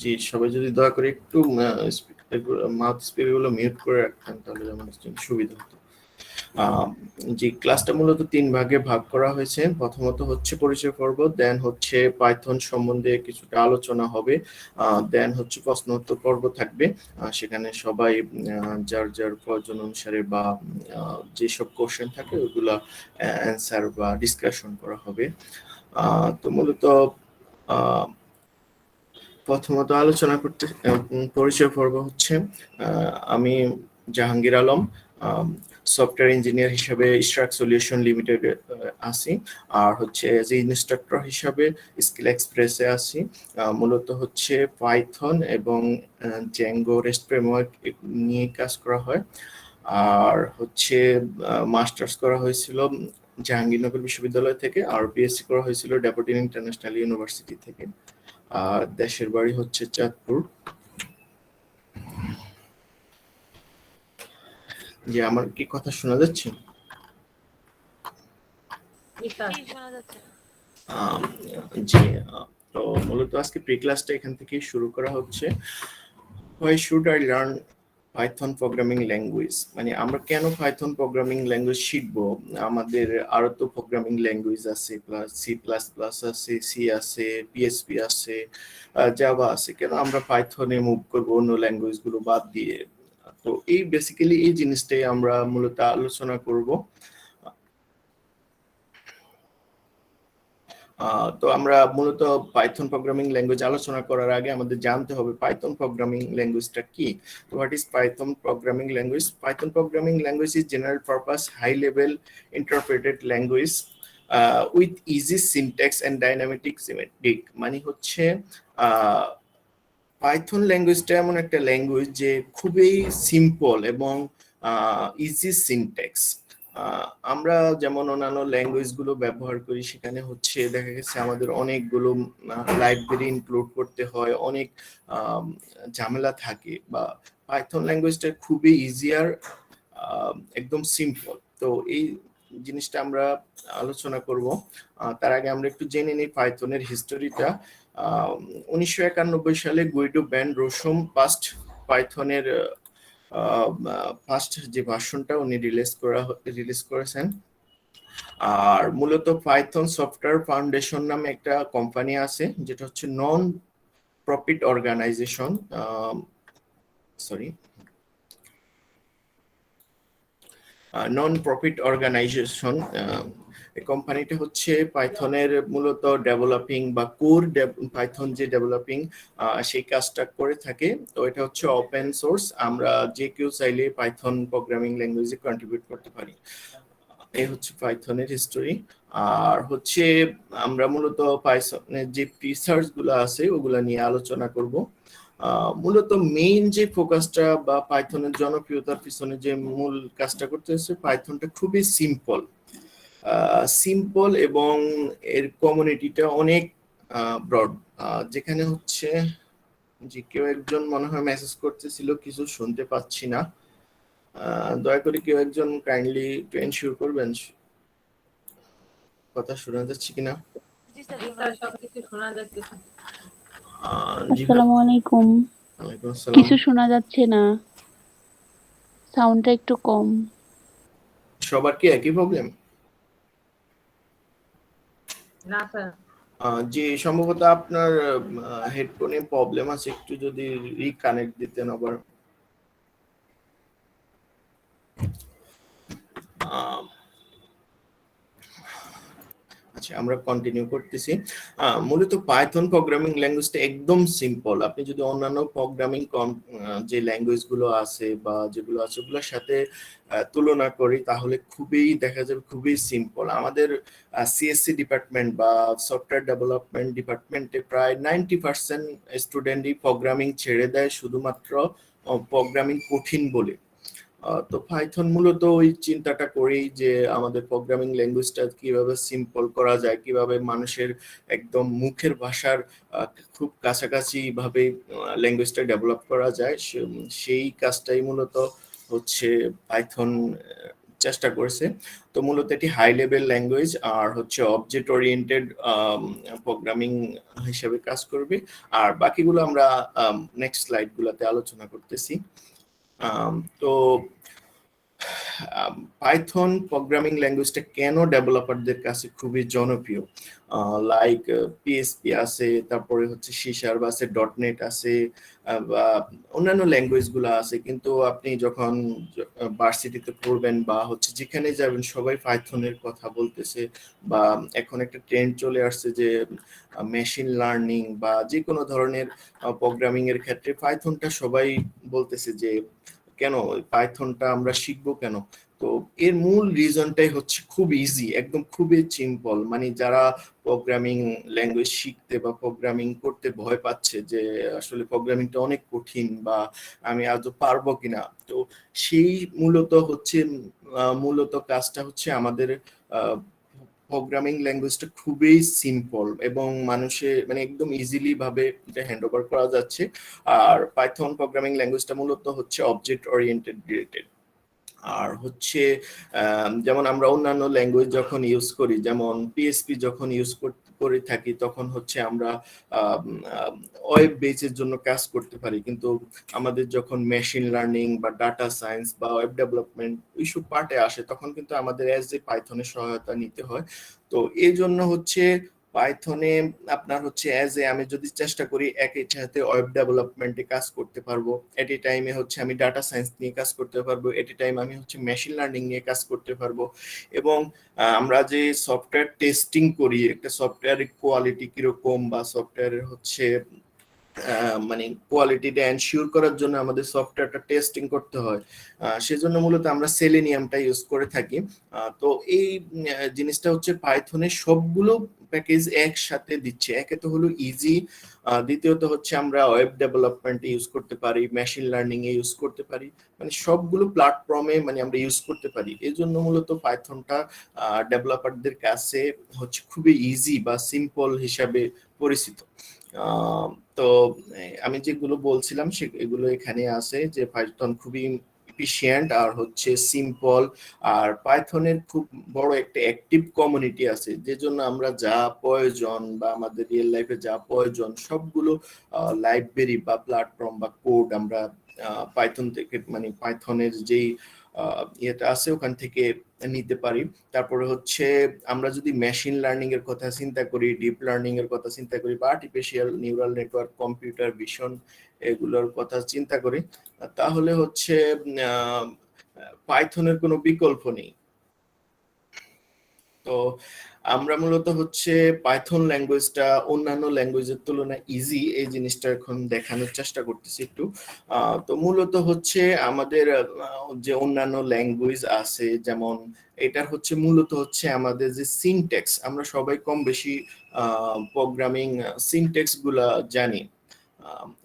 জি, সবাই যদি দয়া করে একটু মাউথ স্পিকারগুলো মিউট করে রাখতেন তাহলে আমাদের জন্য সুবিধা হতো। যে ক্লাসটা মূলত 3 ভাগে ভাগ করা হয়েছে। প্রথমত হচ্ছে পরিচয় পর্ব, দেন হচ্ছে পাইথন সম্বন্ধে কিছুটা আলোচনা হবে, দেন হচ্ছে প্রশ্ন উত্তর পর্ব থাকবে। সেখানে সবাই যার যার প্রয়োজন অনুসারে বা যেসব কোশ্চেন থাকে ওগুলা অ্যান্সার বা ডিসকাশন করা হবে। তো মূলত প্রথমত আলোচনা করতে পরিচয় পর্ব হচ্ছে আমি জাহাঙ্গীর আলম, সফটওয়্যার ইঞ্জিনিয়ার হিসেবে স্ট্রাক সলিউশন লিমিটেড আছি, আর হচ্ছে এজ এ ইনস্ট্রাক্টর হিসাবে স্কিল এক্সপ্রেসে আছি। মূলত হচ্ছে পাইথন এবং জ্যাঙ্গো রেস্ট ফ্রেমওয়ার্ক নিয়ে কাজ করা হয়। আর হচ্ছে মাস্টার্স করা হয়েছিল জাহাঙ্গীরনগর বিশ্ববিদ্যালয় থেকে, আর পিএসসি করা হয়েছিল ড্যাফোডিল ইন্টারন্যাশনাল ইউনিভার্সিটি থেকে। আর দেশের বাড়ি হচ্ছে চাঁদপুর। যে আমার কি কথা শোনা যাচ্ছে? জি, তো মূলত আজকে প্রি ক্লাসটা এখান থেকে শুরু করা হচ্ছে। Why should I learn Python programming language? মানে আমরা কেন পাইথন প্রোগ্রামিং ল্যাঙ্গুয়েজ শিখবো? আমাদের আরো তো প্রোগ্রামিং ল্যাঙ্গুয়েজ আছে, প্লাস সি প্লাস প্লাস আছে, সি আছে, পিএসপি আছে, জাভা আছে, কেন আমরা পাইথনে মুভ করবো অন্য ল্যাঙ্গুয়েজ গুলো বাদ দিয়ে? তো এই বেসিক্যালি এই জিনিসটাই আমরা মূলত আলোচনা করব। তো আমরা মূলত পাইথন প্রোগ্রামিং ল্যাঙ্গুয়েজ আলোচনা করার আগে আমাদের জানতে হবে পাইথন প্রোগ্রামিং ল্যাঙ্গুয়েজটা কি। তো what is Python programming language? Python programming language is general purpose high level interpreted language with easy syntax and dynamic symmetric. মানে হচ্ছে পাইথন ল্যাঙ্গুয়েজটা এমন একটা ল্যাঙ্গুয়েজ যে খুবই সিম্পল এবং ইজি সিনট্যাক্স। আমরা যেমন অন্যান্য ল্যাঙ্গুয়েজ গুলো ব্যবহার করি সেখানে হচ্ছে দেখা গেছে আমাদের অনেকগুলো লাইব্রেরি ইনক্লুড করতে হয়, অনেক ঝামেলা থাকে, বা পাইথন ল্যাঙ্গুয়েজটা খুবই ইজিয়ার, একদম সিম্পল। তো এই জিনিসটা আমরা আলোচনা করব। তার আগে আমরা একটু জেনে নিই পাইথনের হিস্টোরিটা। 1991 সালে গুইডো ভ্যান রোসুম পাইথনের ফার্স্ট যে ভার্সনটা উনি রিলিজ করেছেন। আর মূলত পাইথন সফটওয়্যার ফাউন্ডেশন নামে একটা কোম্পানি আছে, যেটা হচ্ছে নন প্রফিট অর্গানাইজেশন, এই কোম্পানিটা হচ্ছে পাইথনের মূলত ডেভেলপিং বা কোর পাইথন যে ডেভেলপিং সেই কাজটা করে থাকে। তো এটা হচ্ছে ওপেন সোর্স, আমরা যে কেউ চাইলে পাইথন প্রোগ্রামিং ল্যাঙ্গুয়েজে কন্ট্রিবিউট করতে পারি। এই হচ্ছে পাইথনের হিস্টোরি। আর হচ্ছে আমরা মূলত পাইথনের যে রিসার্চ গুলো আছে ওগুলা নিয়ে আলোচনা করব। মূলত মেইন যে ফোকাসটা বা পাইথনের জনপ্রিয়তার পিছনে যে মূল কাজটা করতে হচ্ছে, পাইথনটা খুবই সিম্পল এবং এর কমিউনিটিটা অনেক ব্রড। যেখানে হচ্ছে যে কেউ একজন মনে হয় মেসেজ করতেছিল, কিছু শুনতে পাচ্ছি না, দয়া করে কেউ একজন কাইন্ডলি একটু এনশিওর করবেন কথা শোনা যাচ্ছে কিনা। আসসালামু আলাইকুম। ওয়ালাইকুম আসসালাম। কিছু শোনা যাচ্ছে না, সাউন্ডটা একটু কম। সবার কি একই প্রবলেম? না স্যার, যে সম্ভবত আপনার হেডফোনে প্রবলেম আছে, একটু যদি রিকানেক্ট দিতেন আবার। আচ্ছা, আমরা কন্টিনিউ করতেছি। মূলত পাইথন প্রোগ্রামিং ল্যাঙ্গুয়েজটা একদম সিম্পল। আপনি যদি অন্যান্য প্রোগ্রামিং যে ল্যাঙ্গুয়েজ গুলো আছে বা যেগুলো আছে ওগুলোর সাথে তুলনা করি তাহলে খুবই দেখা যাবে খুবই সিম্পল। আমাদের সিএসসি ডিপার্টমেন্ট বা সফটওয়্যার ডেভেলপমেন্ট ডিপার্টমেন্টে প্রায় 90% স্টুডেন্টই প্রোগ্রামিং ছেড়ে দেয় শুধুমাত্র প্রোগ্রামিং কঠিন বলে। তো পাইথন মূলত ওই চিন্তাটা করেই যে আমাদের প্রোগ্রামিং ল্যাঙ্গুয়েজটা কিভাবে সিম্পল করা যায়, কিভাবে মানুষের একদম মুখের ভাষার খুব কাছাকাছি ভাবে ল্যাঙ্গুয়েজটা ডেভেলপ করা যায়, সেই কাজটাই মূলত হচ্ছে পাইথন চেষ্টা করছে। তো মূলত এটি হাই লেভেল ল্যাঙ্গুয়েজ আর হচ্ছে অবজেক্ট ওরিয়েন্টেড প্রোগ্রামিং হিসেবে কাজ করবে। আর বাকিগুলো আমরা নেক্সট স্লাইডগুলোতে আলোচনা করতেছি। তো পাইথন প্রোগ্রামিং ল্যাঙ্গুয়েজটা কেন ডেভেলপারদের কাছে খুবই জনপ্রিয়? লাইক পিএসপি আছে, তারপরে হচ্ছে সি শার্প আছে, ডটনেট আছে, বা অন্যান্য ল্যাঙ্গুয়েজগুলো আছে, কিন্তু আপনি যখন ভার্সিটিতে পড়বেন বা হচ্ছে যেখানে যাবেন সবাই পাইথনের কথা বলতেছে। বা এখন একটা ট্রেন্ড চলে আসছে যে মেশিন লার্নিং বা যে কোনো ধরনের প্রোগ্রামিং এর ক্ষেত্রে পাইথনটা সবাই বলতেছে যে কেন পাইথনটা আমরা শিখবো কেন। তো এর মূল রিজনটাই হচ্ছে খুব ইজি, একদম খুবই সিম্পল। মানে যারা প্রোগ্রামিং ল্যাঙ্গুয়েজ শিখতে বা প্রোগ্রামিং করতে ভয় পাচ্ছে যে আসলে প্রোগ্রামিংটা অনেক কঠিন বা আমি আদৌ পারবো কিনা, তো সেই মূলত কাজটা হচ্ছে আমাদের প্রোগ্রামিং ল্যাঙ্গুয়েজটা খুবই সিম্পল এবং মানুষের মানে একদম ইজিলি ভাবে এটা হ্যান্ড ওভার করা যাচ্ছে। আর পাইথন প্রোগ্রামিং ল্যাঙ্গুয়েজটা মূলত হচ্ছে অবজেক্ট ওরিয়েন্টেড রিলেটেড। আর হচ্ছে যেমন আমরা অন্যান্য ল্যাঙ্গুয়েজ যখন ইউজ করি, যেমন পিএসপি যখন ইউজ করে থাকি, তখন হচ্ছে আমরা ওয়েব বেসের জন্য কাজ করতে পারি, কিন্তু আমাদের যখন মেশিন লার্নিং বা ডাটা সায়েন্স বা ওয়েব ডেভেলপমেন্ট এইসব পার্টে আসে, তখন কিন্তু আমাদের অ্যাজ এ পাইথনের সহায়তা নিতে হয়। তো এই জন্য হচ্ছে পাইথনে আপনার হচ্ছে অ্যাজ এ আমি যদি চেষ্টা করি একই সাথে ওয়েব ডেভেলপমেন্টে কাজ করতে পারবো, এট এ টাইমে হচ্ছে আমি ডাটা সায়েন্স নিয়ে কাজ করতে পারবো, এট এ টাইম আমি হচ্ছে মেশিন লার্নিং নিয়ে কাজ করতে পারবো। এবং আমরা যে সফটওয়্যার টেস্টিং করি, একটা সফটওয়্যারের কোয়ালিটি কিরকম বা সফটওয়্যারের হচ্ছে মানে কোয়ালিটিটা এনশিওর করার জন্য আমাদের সফটওয়্যারটা টেস্টিং করতে হয়। সেজন্য মূলত আমরা সেলেনিয়ামটা ইউজ করে থাকি। তো এই জিনিসটা হচ্ছে পাইথনের সবগুলো প্যাকেজ একসাথে দিচ্ছে। একে তো হলো ইজি, দ্বিতীয়ত হচ্ছে আমরা ওয়েব ডেভেলপমেন্টে ইউজ করতে পারি, মেশিন লার্নিং এ ইউজ করতে পারি, মানে সবগুলো প্ল্যাটফর্মে মানে আমরা ইউজ করতে পারি। এই জন্য মূলত পাইথনটা ডেভেলপারদের কাছে হচ্ছে খুবই ইজি বা সিম্পল হিসাবে পরিচিত। তো আমি যেগুলো বলছিলাম সেগুলো এখানে আছে, যে পাইথন খুবই এফিশিয়েন্ট আর হচ্ছে সিম্পল। আর পাইথনের খুব বড় একটা অ্যাক্টিভ কমিউনিটি আছে, যে জন্য আমরা যা প্রয়োজন বা আমাদের রিয়েল লাইফে যা প্রয়োজন সবগুলো লাইব্রেরি বা প্ল্যাটফর্ম বা কোড আমরা পাইথন থেকে মানে পাইথনের যেই ইয়েটা আছে ওখান থেকে নিতে পারি। তারপরে হচ্ছে আমরা যদি মেশিন লার্নিং এর কথা চিন্তা করি, ডিপ লার্নিং এর কথা চিন্তা করি, বা artificial neural network, computer vision এগুলোর কথা চিন্তা করি, তাহলে হচ্ছে পাইথনের কোনো বিকল্প নেই। তো আমরা মূলত হচ্ছে পাইথন ল্যাঙ্গুয়েজটা অন্যান্য ল্যাঙ্গুয়েজের তুলনায় ইজি, এই জিনিসটা এখন দেখানোর চেষ্টা করতেছি একটু। তো মূলত হচ্ছে আমাদের যে অন্যান্য ল্যাঙ্গুয়েজ আছে, যেমন এটার হচ্ছে মূলত হচ্ছে আমাদের যে সিনট্যাক্স, আমরা সবাই কম বেশি প্রোগ্রামিং সিনট্যাক্স গুলা জানি।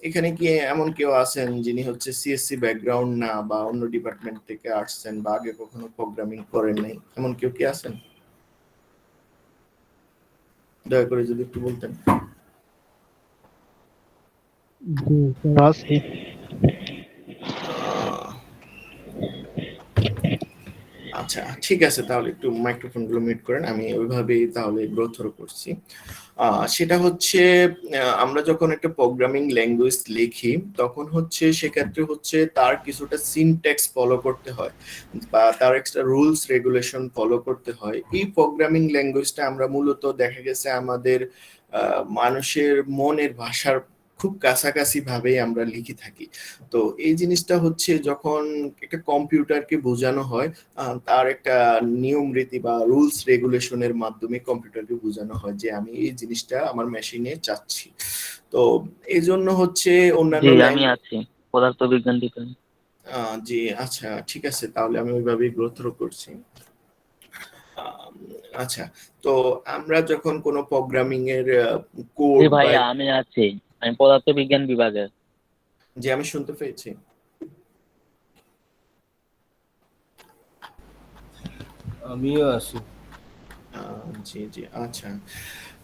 এখানে কি এমন কেউ আছেন যিনি হচ্ছে সিএসসি ব্যাকগ্রাউন্ড না বা অন্য ডিপার্টমেন্ট থেকে আসছেন বা আগে কখনো প্রোগ্রামিং করেন নাই, এমন কেউ কি আছেন? দয়া করে যদি একটু বলতেন। আচ্ছা, ঠিক আছে, তাহলে একটু মাইক্রোফোন গুলো মিউট করেন, আমি ওইভাবেই তাহলে গ্রোথ করছি। সেটা হচ্ছে আমরা যখন একটা প্রোগ্রামিং ল্যাঙ্গুয়েজ লিখি, তখন হচ্ছে সেক্ষেত্রে হচ্ছে তার কিছুটা সিনট্যাক্স ফলো করতে হয় বা তার একটা রুলস রেগুলেশন ফলো করতে হয়। এই প্রোগ্রামিং ল্যাঙ্গুয়েজটা আমরা মূলত দেখা গেছে আমাদের মানুষের মনের ভাষার খুব কাছাকাছি ভাবেই আমরা লিখে থাকি। তো এই জিনিসটা হচ্ছে যখন একটা কম্পিউটারকে বোঝানো হয়, তার একটা নিয়ম রীতি বা রুলস রেগুলেশনের মাধ্যমে কম্পিউটারকে বোঝানো হয় যে আমি এই জিনিসটা আমার মেশিনে চাচ্ছি। তো এই জন্য হচ্ছে অন্যান্য জি আমি আছি পদার্থবিজ্ঞান ডিপার্টমেন্ট। জি আচ্ছা, ঠিক আছে, তাহলে আমি ওইভাবেই গ্রোথ করছি। আচ্ছা, তো আমরা যখন কোনো প্রোগ্রামিং এর কোড জি বা ভাইয়া আমি আছি, আমি পদার্থবিজ্ঞান বিভাগের। যে আমি শুনতে পেয়েছি। আমিও আছি। জি জি আচ্ছা।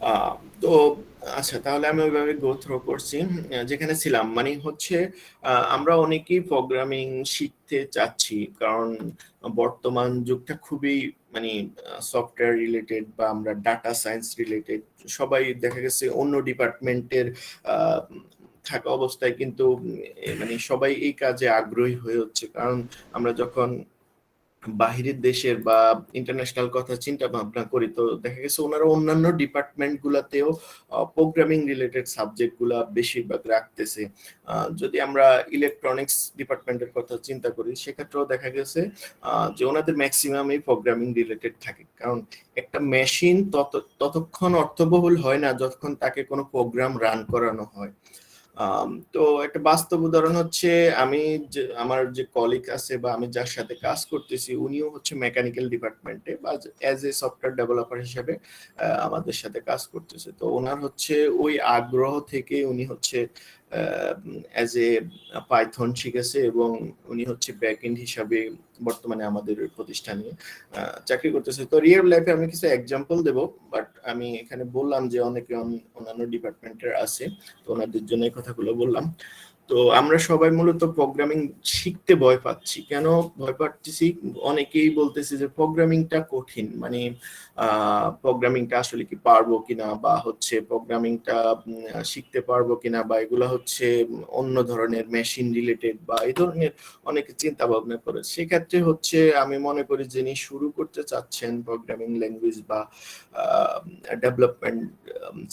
আহ, তো আচ্ছা, তাহলে আমি ওইভাবে গো থ্রো করছি যেখানে ছিলাম, মানে হচ্ছে আমরা অনেকেই প্রোগ্রামিং শিখতে চাচ্ছি, কারণ বর্তমান যুগটা খুবই মানে সফটওয়্যার রিলেটেড বা আমরা ডাটা সায়েন্স রিলেটেড, সবাই দেখা গেছে অন্য ডিপার্টমেন্টের থাকা অবস্থায় কিন্তু মানে সবাই এই কাজে আগ্রহী হয়ে হচ্ছে, কারণ আমরা যখন বাহিরের দেশের বা ইন্টারন্যাশনাল কথা চিন্তা ভাবনা করি, তো দেখা গেছে ওনারা অন্যান্য ডিপার্টমেন্ট গুলাতেও প্রোগ্রামিং রিলেটেড সাবজেক্ট গুলা বেশিরভাগ রাখতেছে। যদি আমরা ইলেকট্রনিক্স ডিপার্টমেন্টের কথা চিন্তা করি, সেক্ষেত্রেও দেখা গেছে যে ওনাদের ম্যাক্সিমামই প্রোগ্রামিং রিলেটেড থাকে, কারণ একটা মেশিন ততক্ষণ অর্থবহুল হয় না যতক্ষণ তাকে কোনো প্রোগ্রাম রান করানো হয়। তো একটা বাস্তব উদাহরণ হচ্ছে, আমি আমার যে কলিগ আছে বা আমি যার সাথে কাজ করতেছি, উনিও হচ্ছে মেকানিক্যাল ডিপার্টমেন্টে বা অ্যাজ এ সফটওয়্যার ডেভেলপার হিসেবে আমাদের সাথে কাজ করতেছে। তো ওনার হচ্ছে ওই আগ্রহ থেকে উনি হচ্ছে অ্যাজ এ পাইথন শিখেছে, এবং উনি হচ্ছে ব্যাক এন্ড হিসাবে বর্তমানে আমাদের প্রতিষ্ঠানে চাকরি করতেছে। তো রিয়েল লাইফে আমি কিছু এক্সাম্পল দেব, বাট আমি এখানে বললাম যে অনেকে অন্যান্য ডিপার্টমেন্টের আছে, তো ওনাদের জন্য এই কথাগুলো বললাম। তো আমরা সবাই মূলত প্রোগ্রামিং শিখতে ভয় পাচ্ছি। কেন ভয় পাচ্ছি? অনেকেই বলতেছে যে প্রোগ্রামিংটা কঠিন, মানে প্রোগ্রামিংটা আসলে কি পারবো কিনা, বা হচ্ছে প্রোগ্রামিংটা শিখতে পারবো কিনা, বা এগুলো হচ্ছে অন্য ধরনের মেশিন রিলেটেড বা এই ধরনের অনেকে চিন্তা ভাবনা করে। সেক্ষেত্রে হচ্ছে আমি মনে করি যিনি শুরু করতে চাচ্ছেন প্রোগ্রামিং ল্যাঙ্গুয়েজ বা ডেভেলপমেন্ট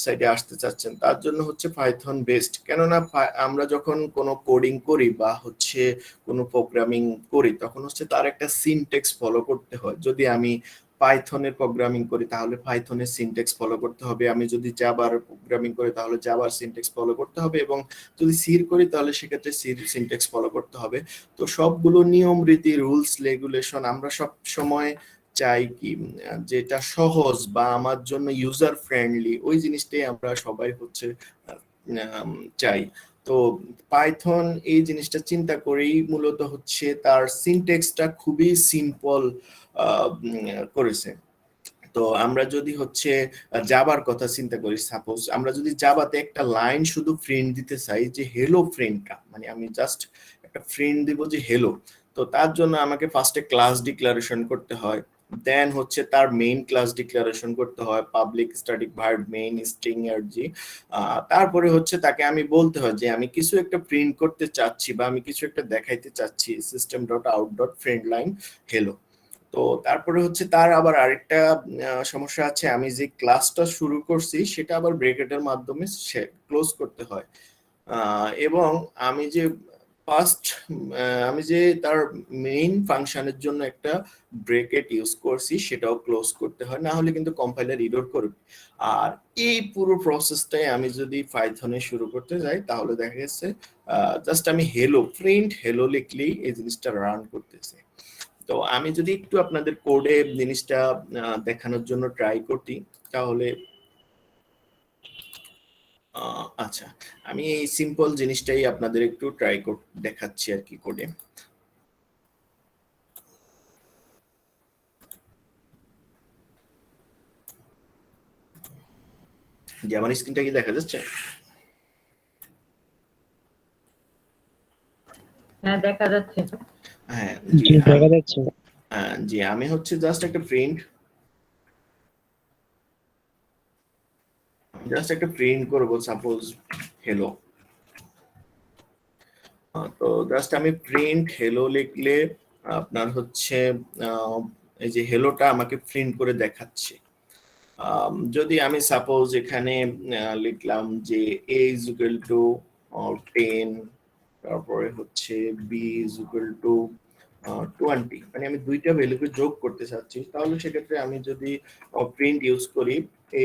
সাইডে আসতে চাচ্ছেন, তার জন্য হচ্ছে পাইথন বেস্ট। কেননা আমরা যখন কোনো কোডিং করি বা হচ্ছে কোনো প্রোগ্রামিং করি, তখন হচ্ছে তার একটা সিনট্যাক্স ফলো করতে হয়। যদি আমি পাইথনের প্রোগ্রামিং করি তাহলে পাইথনের সিনট্যাক্স ফলো করতে হবে, আমি যদি জাভার প্রোগ্রামিং করি তাহলে জাভার সিনট্যাক্স ফলো করতে হবে, এবং যদি সির করি তাহলে সেক্ষেত্রে সির সিনট্যাক্স ফলো করতে হবে। তো সবগুলো নিয়ম রীতি রুলস রেগুলেশন আমরা সব সময় চাই কি যেটা সহজ বা আমার জন্য ইউজার ফ্রেন্ডলি, ওই জিনিসটাই আমরা সবাই হচ্ছে চাই। তো পাইথন এই জিনিসটা চিন্তা করেই মূলত হচ্ছে তার সিনট্যাক্সটা খুবই সিম্পল করেছে। তো আমরা যদি হচ্ছে জাবার কথা চিন্তা করি, সাপোজ আমরা যদি জাবাতে একটা লাইন শুধু প্রিন্ট দিতে চাই, যে হেলো প্রিন্টটা, মানে আমি জাস্ট একটা প্রিন্ট দিব যে হেলো, তো তার জন্য আমাকে ফার্স্টে ক্লাস ডিক্লারেশন করতে হয়, দেন হচ্ছে তার মেইন ক্লাস ডিক্লারেশন করতে হয়, public static verb main string energy. তারপরে হচ্ছে তাকে আমি বলতে হয় যে আমি কিছু একটা প্রিন্ট করতে চাচ্ছি বা আমি কিছু একটা দেখাইতে চাচ্ছি, system dot out dot print line hello. তো তারপরে হচ্ছে তার আবার আরেকটা সমস্যা আছে, আমি যে ক্লাসটা শুরু করছি সেটা আবার ব্রেকেটের মাধ্যমে ক্লোজ করতে হয়। এবং আমি যে ফার্স্ট আমি যে তার মেইন ফাংশনের জন্য একটা ব্রেকেট ইউজ করছি সেটাও ক্লোজ করতে হয়, না হলে কিন্তু কম্পাইলার ইরর করবে। আর এই পুরো প্রসেসটাই আমি যদি পাইথনে শুরু করতে যাই, তাহলে দেখা গেছে জাস্ট আমি হেলো প্রিন্ট হেলো লিখলেই এই জিনিসটা রান করতেছে। তো আমি যদি একটু আপনাদের কোডে জিনিসটা দেখানোর জন্য ট্রাই করতি, তাহলে আচ্ছা, আমি এই সিম্পল জিনিসটাই আপনাদের একটু ট্রাই দেখাচ্ছি আর কি কোডে। যে আমার স্ক্রিনটা কি দেখা যাচ্ছে? হ্যাঁ, দেখা যাচ্ছে। হ্যাঁ জি দেখা যাচ্ছে। জি আমি হচ্ছে জাস্ট একটা প্রিন্ট করব, সাপোজ হেলো। তো জাস্ট আমি প্রিন্ট হেলো লিখলে আপনার হচ্ছে এই যে হেলোটা আমাকে প্রিন্ট করে দেখাচ্ছে। যদি আমি সাপোজ এখানে লিখলাম যে a is equal to 10, তারপরে হচ্ছে b is equal to 20, মানে আমি দুইটা ভ্যালুকে যোগ করতে চাচ্ছি, তাহলে সেক্ষেত্রে আমি যদি প্রিন্ট ইউজ করি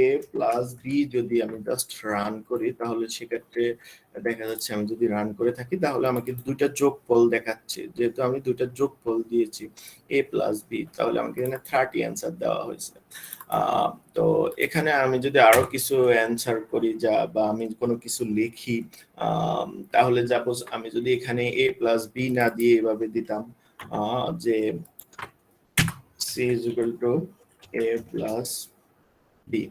a প্লাস b, যদি আমি জাস্ট রান করি, তাহলে সেক্ষেত্রে দেখা যাচ্ছে আমি যদি রান করে থাকি তাহলে আমাকে দুইটা যোগফল দেখাচ্ছে। যেহেতু আমি দুইটা যোগফল দিয়েছি a প্লাস b, তাহলে আমাকে এখানে 30 অ্যান্সার দেওয়া হয়েছে। তো এখানে আমি যদি আরো কিছু অ্যান্সার করি বা আমি কোনো কিছু লিখি, তাহলে সাপোজ আমি যদি এখানে a প্লাস b না দিয়ে এভাবে দিতাম যে c is equal to a plus D.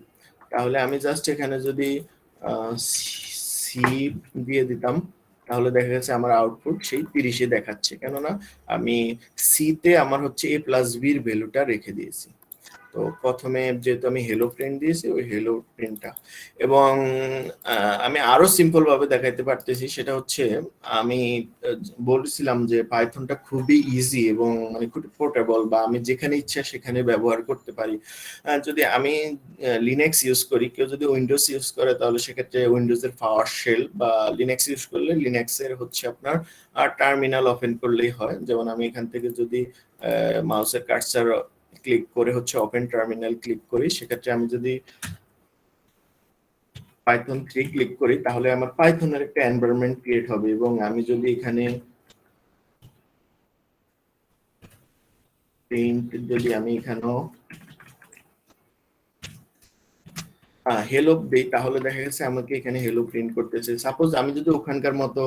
তাহলে আমি জাস্ট এখানে যদি সি দিয়ে দিতাম তাহলে দেখা গেছে আমার আউটপুট সেই 30-এ দেখাচ্ছে, কেননা আমি সি তে আমার হচ্ছে এ প্লাস বির ভ্যালুটা রেখে দিয়েছি। তো প্রথমে যেহেতু আমি হেলো প্রিন্ট দিয়েছি ওই হেলো প্রিন্টটা, এবং আমি আরো সিম্পল ভাবে দেখাইতে পারতেছি, সেটা হচ্ছে আমি বলছিলাম যে পাইথনটা খুবই ইজি এবং মানে খুব পোর্টেবল, বা আমি যেখানে ইচ্ছা সেখানে ব্যবহার করতে পারি। যদি আমি লিনাক্স ইউজ করি, কেউ যদি উইন্ডোজ ইউজ করে তাহলে সেক্ষেত্রে উইন্ডোজের পাওয়ার শেল, বা লিনাক্স ইউজ করলে লিনাক্সের হচ্ছে আপনার টার্মিনাল ওপেন করলেই হয়। যেমন আমি এখান থেকে যদি মাউসের কার্সার ক্লিক করে হচ্ছে ওপেন টার্মিনাল ক্লিক করি, সেক্ষেত্রে আমি যদি পাইথন 3 ক্লিক করি তাহলে আমার পাইথনের একটা এনভায়রনমেন্ট ক্রিয়েট হবে, এবং আমি যদি এখানে প্রিন্ট যদি আমি এখানেও হেলো দেই তাহলে দেখা গেছে আমাকে এখানে হেলো প্রিন্ট করতেছে। সাপোজ আমি যদি ওখানকার মতো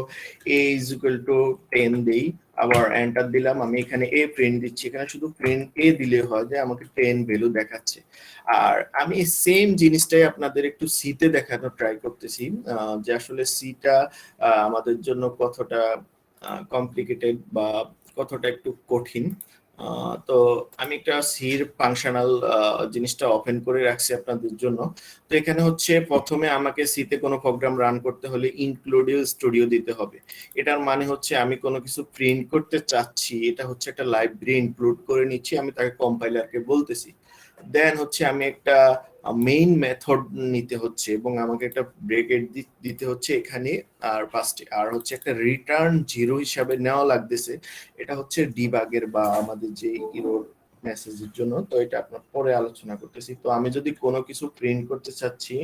a is equal to 10 দেই, আবার এন্টার দিলাম, আমি এখানে a প্রিন্ট দিচ্ছি, এখানে শুধু প্রিন্ট a দিলে হয় যে আমাকে 10 ভ্যালু দেখাচ্ছে। আর আমি সেম জিনিসটাই আপনাদের একটু সি তে দেখানোর ট্রাই করতেছি, যে আসলে সিটা আমাদের জন্য কতটা কমপ্লিকেটেড বা কতটা একটু কঠিন। তো আমি একটা সির ফাংশনাল জিনিসটা ওপেন করে রাখছি আপনাদের জন্য। তো এখানে হচ্ছে প্রথমে আমাকে সিতে কোনো প্রোগ্রাম রান করতে হলে ইনক্লুডিউ স্টুডিও দিতে হবে। এটার মানে হচ্ছে আমি কোনো কিছু প্রিন্ট করতে চাচ্ছি, এটা হচ্ছে একটা লাইব্রেরি ইনক্লুড করে নিচ্ছি, আমি তাকে কম্পাইলারকে বলতেছি। দেন হচ্ছে আমি একটা মেইন মেথড নিতে হচ্ছে এবং আমাকে একটা ব্রেকেট দিতে হচ্ছে এখানে, আর ফার্স্টে আর হচ্ছে একটা রিটার্ন 0 হিসাবে নেওয়া লাগতেছে। এটা হচ্ছে ডিবাগের বা আমাদের যে এরর মেসেজের জন্য। তো এটা আপনার পরে আলোচনা করতেছি। তো আমি যদি কোনো কিছু প্রিন্ট করতে চাচ্ছি,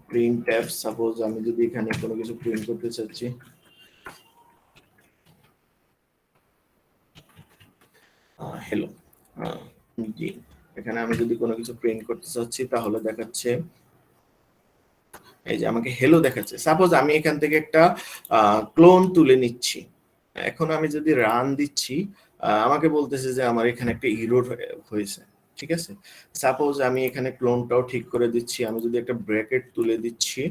প্রিন্ট ট্যাব, সাপোজ আমি যদি এখানে কোনো কিছু প্রিন্ট করতে চাচ্ছি, হ্যালো, জি, এখানে আমি যদি কোনো কিছু প্রিন্ট করতে চাচ্ছি তাহলে দেখাচ্ছে এই যে আমাকে হেলো দেখাচ্ছে। সাপোজ আমি এখান থেকে একটা ক্লোন তুলে নিচ্ছি, এখন আমি যদি রান দিচ্ছি আমাকে বলতেছে যে আমার এখানে একটা এরর হয়েছে। ঠিক আছে, সাপোজ আমি এখানে ক্লোনটাও ঠিক করে দিচ্ছি, আমি যদি একটা ব্র্যাকেট তুলে দিচ্ছি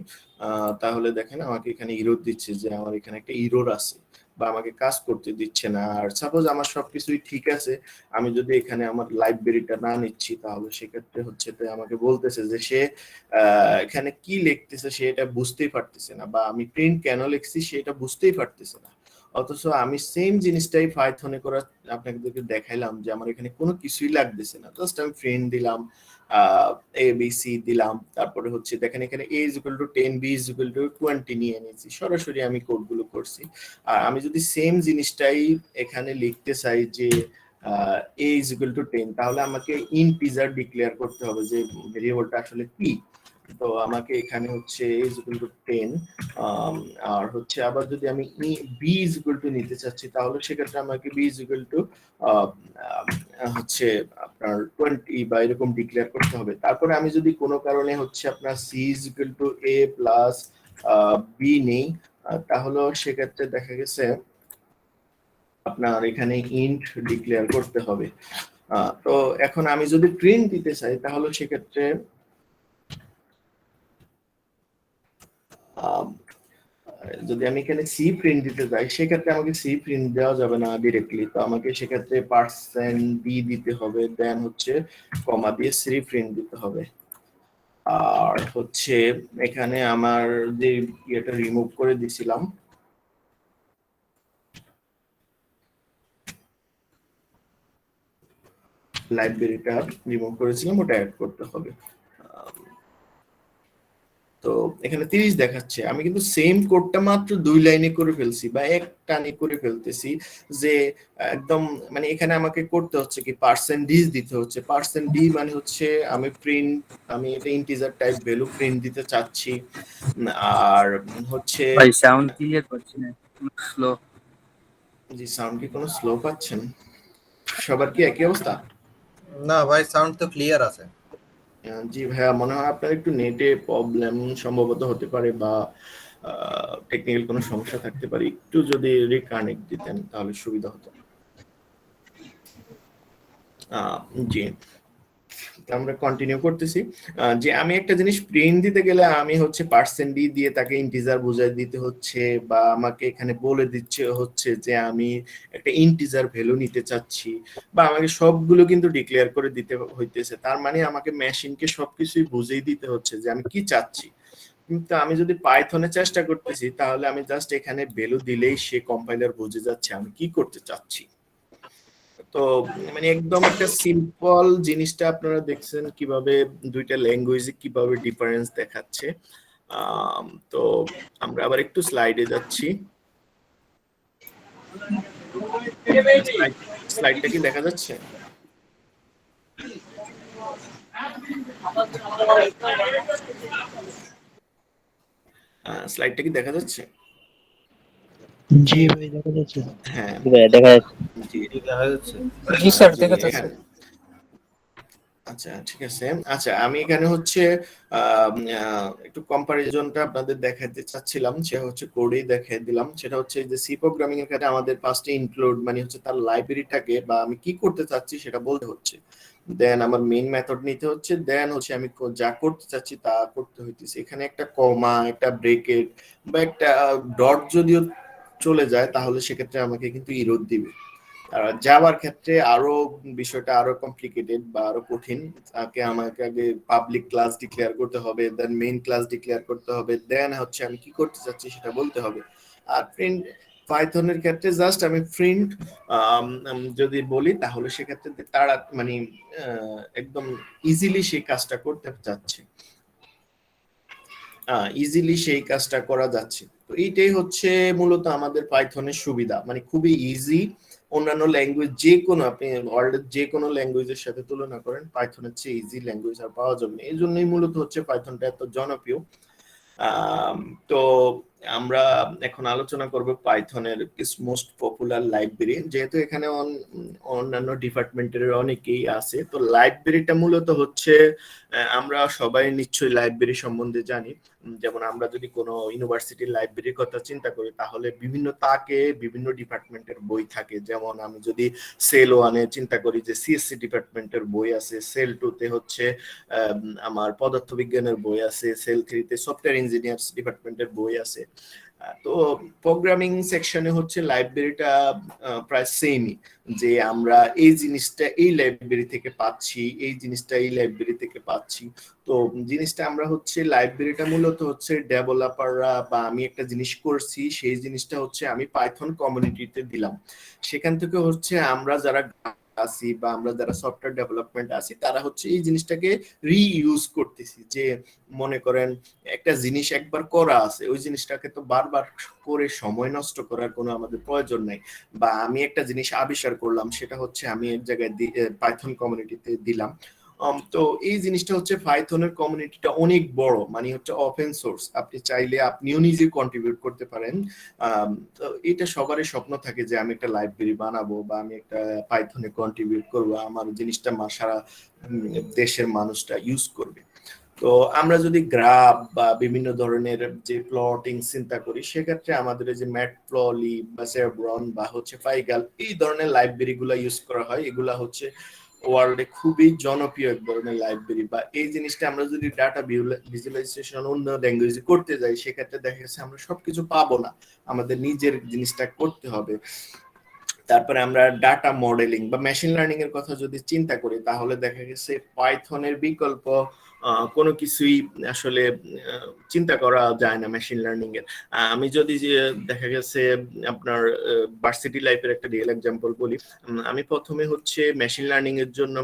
তাহলে দেখেন আমাকে এখানে এরর দিচ্ছে যে আমার এখানে একটা এরর আছে বা আমাকে কাজ করতে দিচ্ছে না। আর সাপোজ আমার সবকিছুই ঠিক আছে, আমি যদি এখানে আমার লাইব্রেরিটা না নিচ্ছি তাহলে সেক্ষেত্রে হচ্ছে তো আমাকে বলতেছে যে সে এখানে কি লিখতেছে সে এটা বুঝতেই পারতেছে না, বা আমি প্রিন্ট কেন লিখছি সেটা বুঝতেই পারতেছে না। অথচ আমি সেম জিনিসটাই পাইথনে করে আপনাদেরকে দেখাইলাম যে আমার এখানে কোনো কিছুই লাগতেছে না, জাস্ট আমি প্রিন্ট দিলাম, এ বি সি দিলাম, তারপরে হচ্ছে দেখেন এখানে a is equal to 10 b is equal to 20 নিয়ে নিয়েছি, সরাসরি আমি কোডগুলো করছি। আর আমি যদি সেম জিনিসটাই এখানে লিখতে চাই যে a is equal to 10, তাহলে আমাকে ইন্টিজার ডিক্লেয়ার করতে হবে যে ভেরিয়েবলটা আসলে কি। তো আমাকে এখানে হচ্ছে a is equal to 10, আর হচ্ছে আবার যদি আমি b is equal to নিতে চাচ্ছি তাহলে সেক্ষেত্রে আমাকে b is equal to হচ্ছে আপনার 20 বা এরকম ডিক্লেয়ার করতে হবে। তারপরে আমি যদি কোনো কারণে হচ্ছে আপনার c is equal to a plus b নেই, তাহলে সেক্ষেত্রে দেখা গেছে আপনার এখানে ইন্ট ডিক্লেয়ার করতে হবে। তো এখন আমি যদি প্রিন্ট দিতে চাই তাহলে সেক্ষেত্রে যদি আমি এখানে সি প্রিন্ট দিতে চাই সেক্ষেত্রে আমাকে সি প্রিন্ট দেওয়া যাবে না ডিরেক্টলি, তো আমাকে সেক্ষেত্রে %d দিতে হবে, দেন হচ্ছে কমা দিয়ে সি প্রিন্ট দিতে হবে। আর হচ্ছে এখানে আমার যে এটা রিমুভ করে দিছিলাম লাইব্রেরিটা রিমুভ করেছিলাম ওটা অ্যাড করতে হবে। তো এখানে 30 দেখাচ্ছে, আমি কিন্তু সেম কোডটা মাত্র 2 লাইনে করে ফেলছি বা এক টানে করে ফেলতেছি, যে একদম মানে এখানে আমাকে করতে হচ্ছে কি %d দিতে হচ্ছে। %d মানে হচ্ছে আমি এটা ইন্টিজার টাইপ ভ্যালু প্রিন্ট দিতে চাচ্ছি। আর হচ্ছে ভাই সাউন্ড ক্লিয়ার করছি না, স্লো। জি, সাউন্ড কি কোনো স্লো পাচ্ছেন? সবার কি একই অবস্থা? না ভাই, সাউন্ড তো ক্লিয়ার আছে। জি ভাইয়া, মনে হয় আপনার একটু নেটে প্রবলেম সম্ভবত হতে পারে, বা টেকনিক্যাল কোনো সমস্যা থাকতে পারে, একটু যদি রিকানেক্ট দিতেন তাহলে সুবিধা হতো। জি, আমরা কন্টিনিউ করতেছি। যে আমি একটা জিনিস প্রিন্ট দিতে গেলে আমি হচ্ছে % দিয়ে তাকে ইন্টিজার বোঝাই দিতে হচ্ছে, বা আমাকে এখানে বলে দিচ্ছে হচ্ছে যে আমি একটা ইন্টিজার ভ্যালু নিতে চাচ্ছি, বা আমাকে সবগুলো কিন্তু ডিক্লেয়ার করে দিতে হইতেছে। তার মানে আমাকে মেশিনকে সবকিছুই বুঝিয়ে দিতে হচ্ছে যে আমি কি চাচ্ছি। কিন্তু আমি যদি পাইথনে চেষ্টা করতেছি তাহলে আমি জাস্ট এখানে ভ্যালু দিলেই সে কম্পাইলার বুঝে যাচ্ছে আমি কি করতে চাচ্ছি। তো মানে একদম একটা সিম্পল জিনিসটা আপনারা দেখছেন কিভাবে দুইটা ল্যাঙ্গুয়েজে কিভাবে ডিফারেন্স দেখাচ্ছে। তো আমরা আবার একটু স্লাইডে যাচ্ছি। স্লাইডটা কি দেখা যাচ্ছে? স্লাইডটা কি দেখা যাচ্ছে? জি ভাই দেখা যাচ্ছে। হ্যাঁ দেখা যাচ্ছে। জি দেখা যাচ্ছে। জি স্যার জি, দেখা যাচ্ছে। হ্যাঁ। আচ্ছা ঠিক আছে। আচ্ছা আমি এখানে হচ্ছে একটু কম্পারিজনটা আপনাদের দেখাতে চাচ্ছিলাম, সেটা হচ্ছে কোডেই দেখাই দিলাম। সেটা হচ্ছে যে সি প্রোগ্রামিং এর ক্ষেত্রে আমাদের ফার্স্টে ইনক্লুড মানে হচ্ছে তার লাইব্রেরিটাকে বা আমি কি করতে চাচ্ছি সেটা বলতে হচ্ছে, দেন আমার মেইন মেথড নিতে হচ্ছে, দেন হচ্ছে আমি যা করতে চাচ্ছি তা করতে হইতেছে। এখানে একটা কমা, একটা ব্রেকেট বা একটা ডট যদিও চলে যায় তাহলে সেক্ষেত্রে আমাকে কিন্তু ইরর দিবে। আর জাভার ক্ষেত্রে আরো বিষয়টা আরো কমপ্লিকেটেড বা আরো কঠিন। আমাকে আগে পাবলিক ক্লাস ডিক্লেয়ার করতে হবে, দেন মেইন ক্লাস ডিক্লেয়ার করতে হবে, দেন হচ্ছে আমি কি করতে চাচ্ছি সেটা বলতে হবে। আর প্রিন্ট পাইথনের ক্ষেত্রে জাস্ট আমি প্রিন্ট যদি বলি তাহলে সেক্ষেত্রে তারা মানে একদম ইজিলি সেই কাজটা করতে চাচ্ছে, ইজিলি সেই কাজটা করা যাচ্ছে। তো এইটাই হচ্ছে মূলত আমাদের পাইথনের সুবিধা, মানে খুবই ইজি। অন্যান্য ল্যাঙ্গুয়েজ যে কোনো আপনি ওয়ার্ল্ডের যে কোনো ল্যাঙ্গুয়েজের সাথে তুলনা করেন পাইথনের চেয়ে ইজি ল্যাঙ্গুয়েজ আর পাওয়া যাবে না। এই জন্যই মূলত হচ্ছে পাইথনটা এত জনপ্রিয়। তো আমরা এখন আলোচনা করব পাইথনের মোস্ট পপুলার লাইব্রেরি, যেহেতু এখানে অন্যান্য ডিপার্টমেন্টের অনেকেই আছে। তো লাইব্রেরিটা মূলত হচ্ছে আমরা সবাই নিশ্চয়ই লাইব্রেরি সম্বন্ধে জানি। যেমন আমরা যদি কোনো ইউনিভার্সিটির লাইব্রেরির কথা চিন্তা করি তাহলে বিভিন্ন তাকে বিভিন্ন ডিপার্টমেন্টের বই থাকে। যেমন আমি যদি সেল 1-এ চিন্তা করি যে সিএসসি ডিপার্টমেন্টের বই আছে, সেল 2-তে হচ্ছে আমার পদার্থবিজ্ঞানের বই আছে, সেল 3-তে সফটওয়্যার ইঞ্জিনিয়ার্স ডিপার্টমেন্টের বই আছে। তো প্রোগ্রামিং সেকশনে হচ্ছে লাইব্রেরিটা প্রায় সেমই, যে আমরা এই জিনিসটা এই লাইব্রেরি থেকে পাচ্ছি, এই জিনিসটা এই লাইব্রেরি থেকে পাচ্ছি। তো জিনিসটা আমরা হচ্ছে লাইব্রেরিটা মূলত হচ্ছে ডেভেলপাররা বা আমি একটা জিনিস করছি সেই জিনিসটা হচ্ছে আমি পাইথন কমিউনিটিতে দিলাম। সেখান থেকে হচ্ছে আমরা যারা আছি বা আমরা যারা সফটওয়্যার ডেভেলপমেন্ট আছি তারা হচ্ছে এই জিনিসটাকে রিইউজ করতেছি। যে মনে করেন একটা জিনিস একবার করা আছে, ওই জিনিসটাকে তো বারবার করে সময় নষ্ট করার কোনো আমাদের প্রয়োজন নাই। বা আমি একটা জিনিস আবিষ্কার করলাম, সেটা হচ্ছে আমি এক জায়গায় পাইথন কমিউনিটিতে দিলাম। তো এই জিনিসটা হচ্ছে পাইথনের কমিউনিটিটা অনেক বড়, মানে হচ্ছে ওপেন সোর্স, আপনি চাইলে আপনিও নিজে কন্ট্রিবিউট করতে পারেন। তো এটা সবারই স্বপ্ন থাকে যে আমি একটা লাইব্রেরি বানাবো বা আমি একটা পাইথনে কন্ট্রিবিউট করবো, আমার জিনিসটা সারা দেশের মানুষটা ইউজ করবে। তো আমরা যদি গ্রাফ বা বিভিন্ন ধরনের যে প্লটিং চিন্তা করি সেক্ষেত্রে আমাদের যে ম্যাটপ্ললিব বা সেভরন বা হচ্ছে ফাইগাল এই ধরনের লাইব্রেরি গুলা ইউজ করা হয়। এগুলা হচ্ছে ওয়ার্ল্ডে খুবই জনপ্রিয় এক ধরনের লাইব্রেরি। বা এই জিনিসটা আমরা যদি ডাটা ভিজুয়ালাইজেশন অন্য ল্যাঙ্গুয়েজে করতে যাই সেক্ষেত্রে দেখা যাচ্ছে আমরা সবকিছু পাবো না, আমাদের নিজের জিনিসটা করতে হবে। তারপরে আমরা ডাটা মডেলিং বা মেশিন লার্নিং এর কথা যদি চিন্তা করি তাহলে দেখা গেছে পাইথনের বিকল্প কোনো কিছুই আসলে চিন্তা করা যায় না মেশিন লার্নিং এর। আমি যদি দেখা গেছে আপনার ভার্সিটি লাইফের একটা রিয়েল এক্সাম্পল বলি, আমি প্রথমে হচ্ছে মেশিন লার্নিং এর জন্য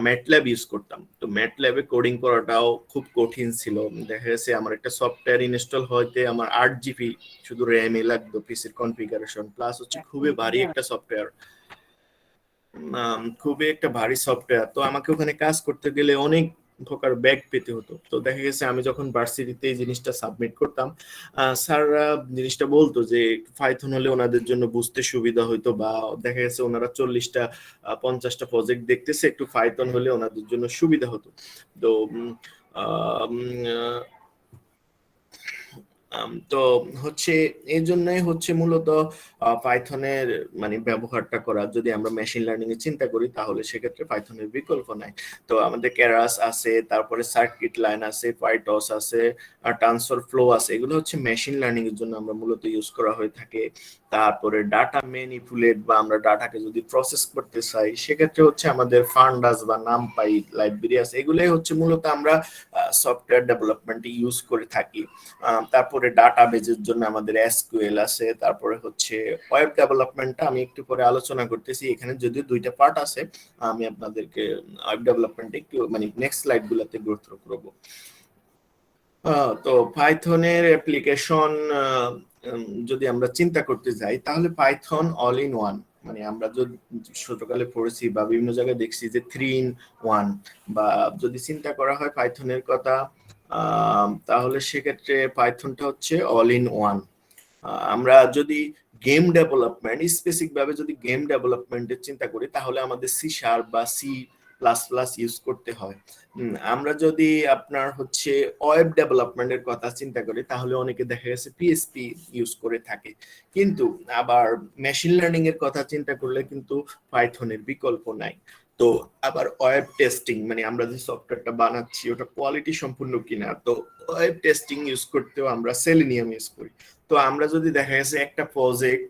ম্যাটল্যাব ইউজ করতাম। তো ম্যাটল্যাবে কোডিং করাটাও খুব কঠিন ছিল। দেখা গেছে আমার একটা সফটওয়্যার ইনস্টল হইতে আমার 8 GB শুধু র্যাম এ লাগতো, পিসির কনফিগারেশন প্লাস হচ্ছে খুবই ভারী একটা সফটওয়্যার, খুবই একটা ভারী সফটওয়্যার। তো আমাকে ওখানে কাজ করতে গেলে অনেক প্রকার ব্যাগ পেতে হতো। তো দেখা গেছে আমি যখন ভার্সিটিতে এই জিনিসটা সাবমিট করতাম স্যাররা জিনিসটা বলতো যে পাইথন হলে ওনাদের জন্য বুঝতে সুবিধা হইতো, বা দেখা গেছে ওনারা 40টা 50টা প্রজেক্ট দেখতেছে, একটু পাইথন হলে ওনাদের জন্য সুবিধা হতো। তো তো হচ্ছে এই জন্যই হচ্ছে মূলত পাইথনের মানে ব্যবহারটা করা। যদি আমরা মেশিন লার্নিং এর চিন্তা করি তাহলে সেক্ষেত্রে পাইথনের বিকল্প নাই। তো আমাদের কেরাস আছে, তারপরে সার্কিট লাইন আছে, পাইটস আছে, আর ট্রান্সফার ফ্লো আছে, এগুলো হচ্ছে মেশিন লার্নিং এর জন্য আমরা মূলত ইউজ করা হয়ে থাকে। তারপরে ডাটা ম্যানিপুলেট বা আমরা ডাটাকে যদি প্রসেস করতে চাই সেক্ষেত্রে হচ্ছে আমাদের ফান্ডাস বা নামপাই লাইব্রেরি আছে, এগুলোই হচ্ছে মূলত আমরা সফটওয়্যার ডেভেলপমেন্টে ইউজ করে থাকি। তারপরে ডাটাবেজের জন্য আমাদের এসকিউএল আছে। তারপরে হচ্ছে ওয়েব ডেভেলপমেন্টটা আমি একটু পরে আলোচনা করতেছি, এখানে যদিও দুইটা পার্ট আছে, আমি আপনাদেরকে ওয়েব ডেভেলপমেন্ট একটু মানে নেক্সট স্লাইড গুলাতে গো থ্রু করব। তো পাইথনের অ্যাপ্লিকেশন যদি আমরা চিন্তা করতে যাই তাহলে পাইথন অল ইন ওয়ান, মানে আমরা যদি ছোটকালে পড়েছি বা বিভিন্ন জায়গায় দেখছি যে 3 in 1, বা যদি চিন্তা করা হয় পাইথনের কথা তাহলে সেক্ষেত্রে পাইথনটা হচ্ছে অল ইন ওয়ান। আমরা যদি গেম ডেভেলপমেন্ট স্পেসিফিক ভাবে যদি গেম ডেভেলপমেন্টের চিন্তা করি তাহলে আমাদের সি শার্প বা সি প্লাস প্লাস ইউজ করতে হয়। আমরা যদি আপনার হচ্ছে ওয়েব ডেভেলপমেন্টের কথা চিন্তা করি তাহলে অনেকে দেখা গেছে পিএইচপি ইউজ করে থাকে। কিন্তু আবার মেশিন লার্নিং এর কথা চিন্তা করলে কিন্তু পাইথনের বিকল্প নাই। তো আবার ওয়েব টেস্টিং মানে আমরা যে সফটওয়্যারটা বানাচ্ছি ওটা কোয়ালিটি সম্পূর্ণ কিনা, তো ওয়েব টেস্টিং ইউজ করতেও আমরা সেলেনিয়াম ইউজ করি। তো আমরা যদি দেখা গেছে একটা প্রজেক্ট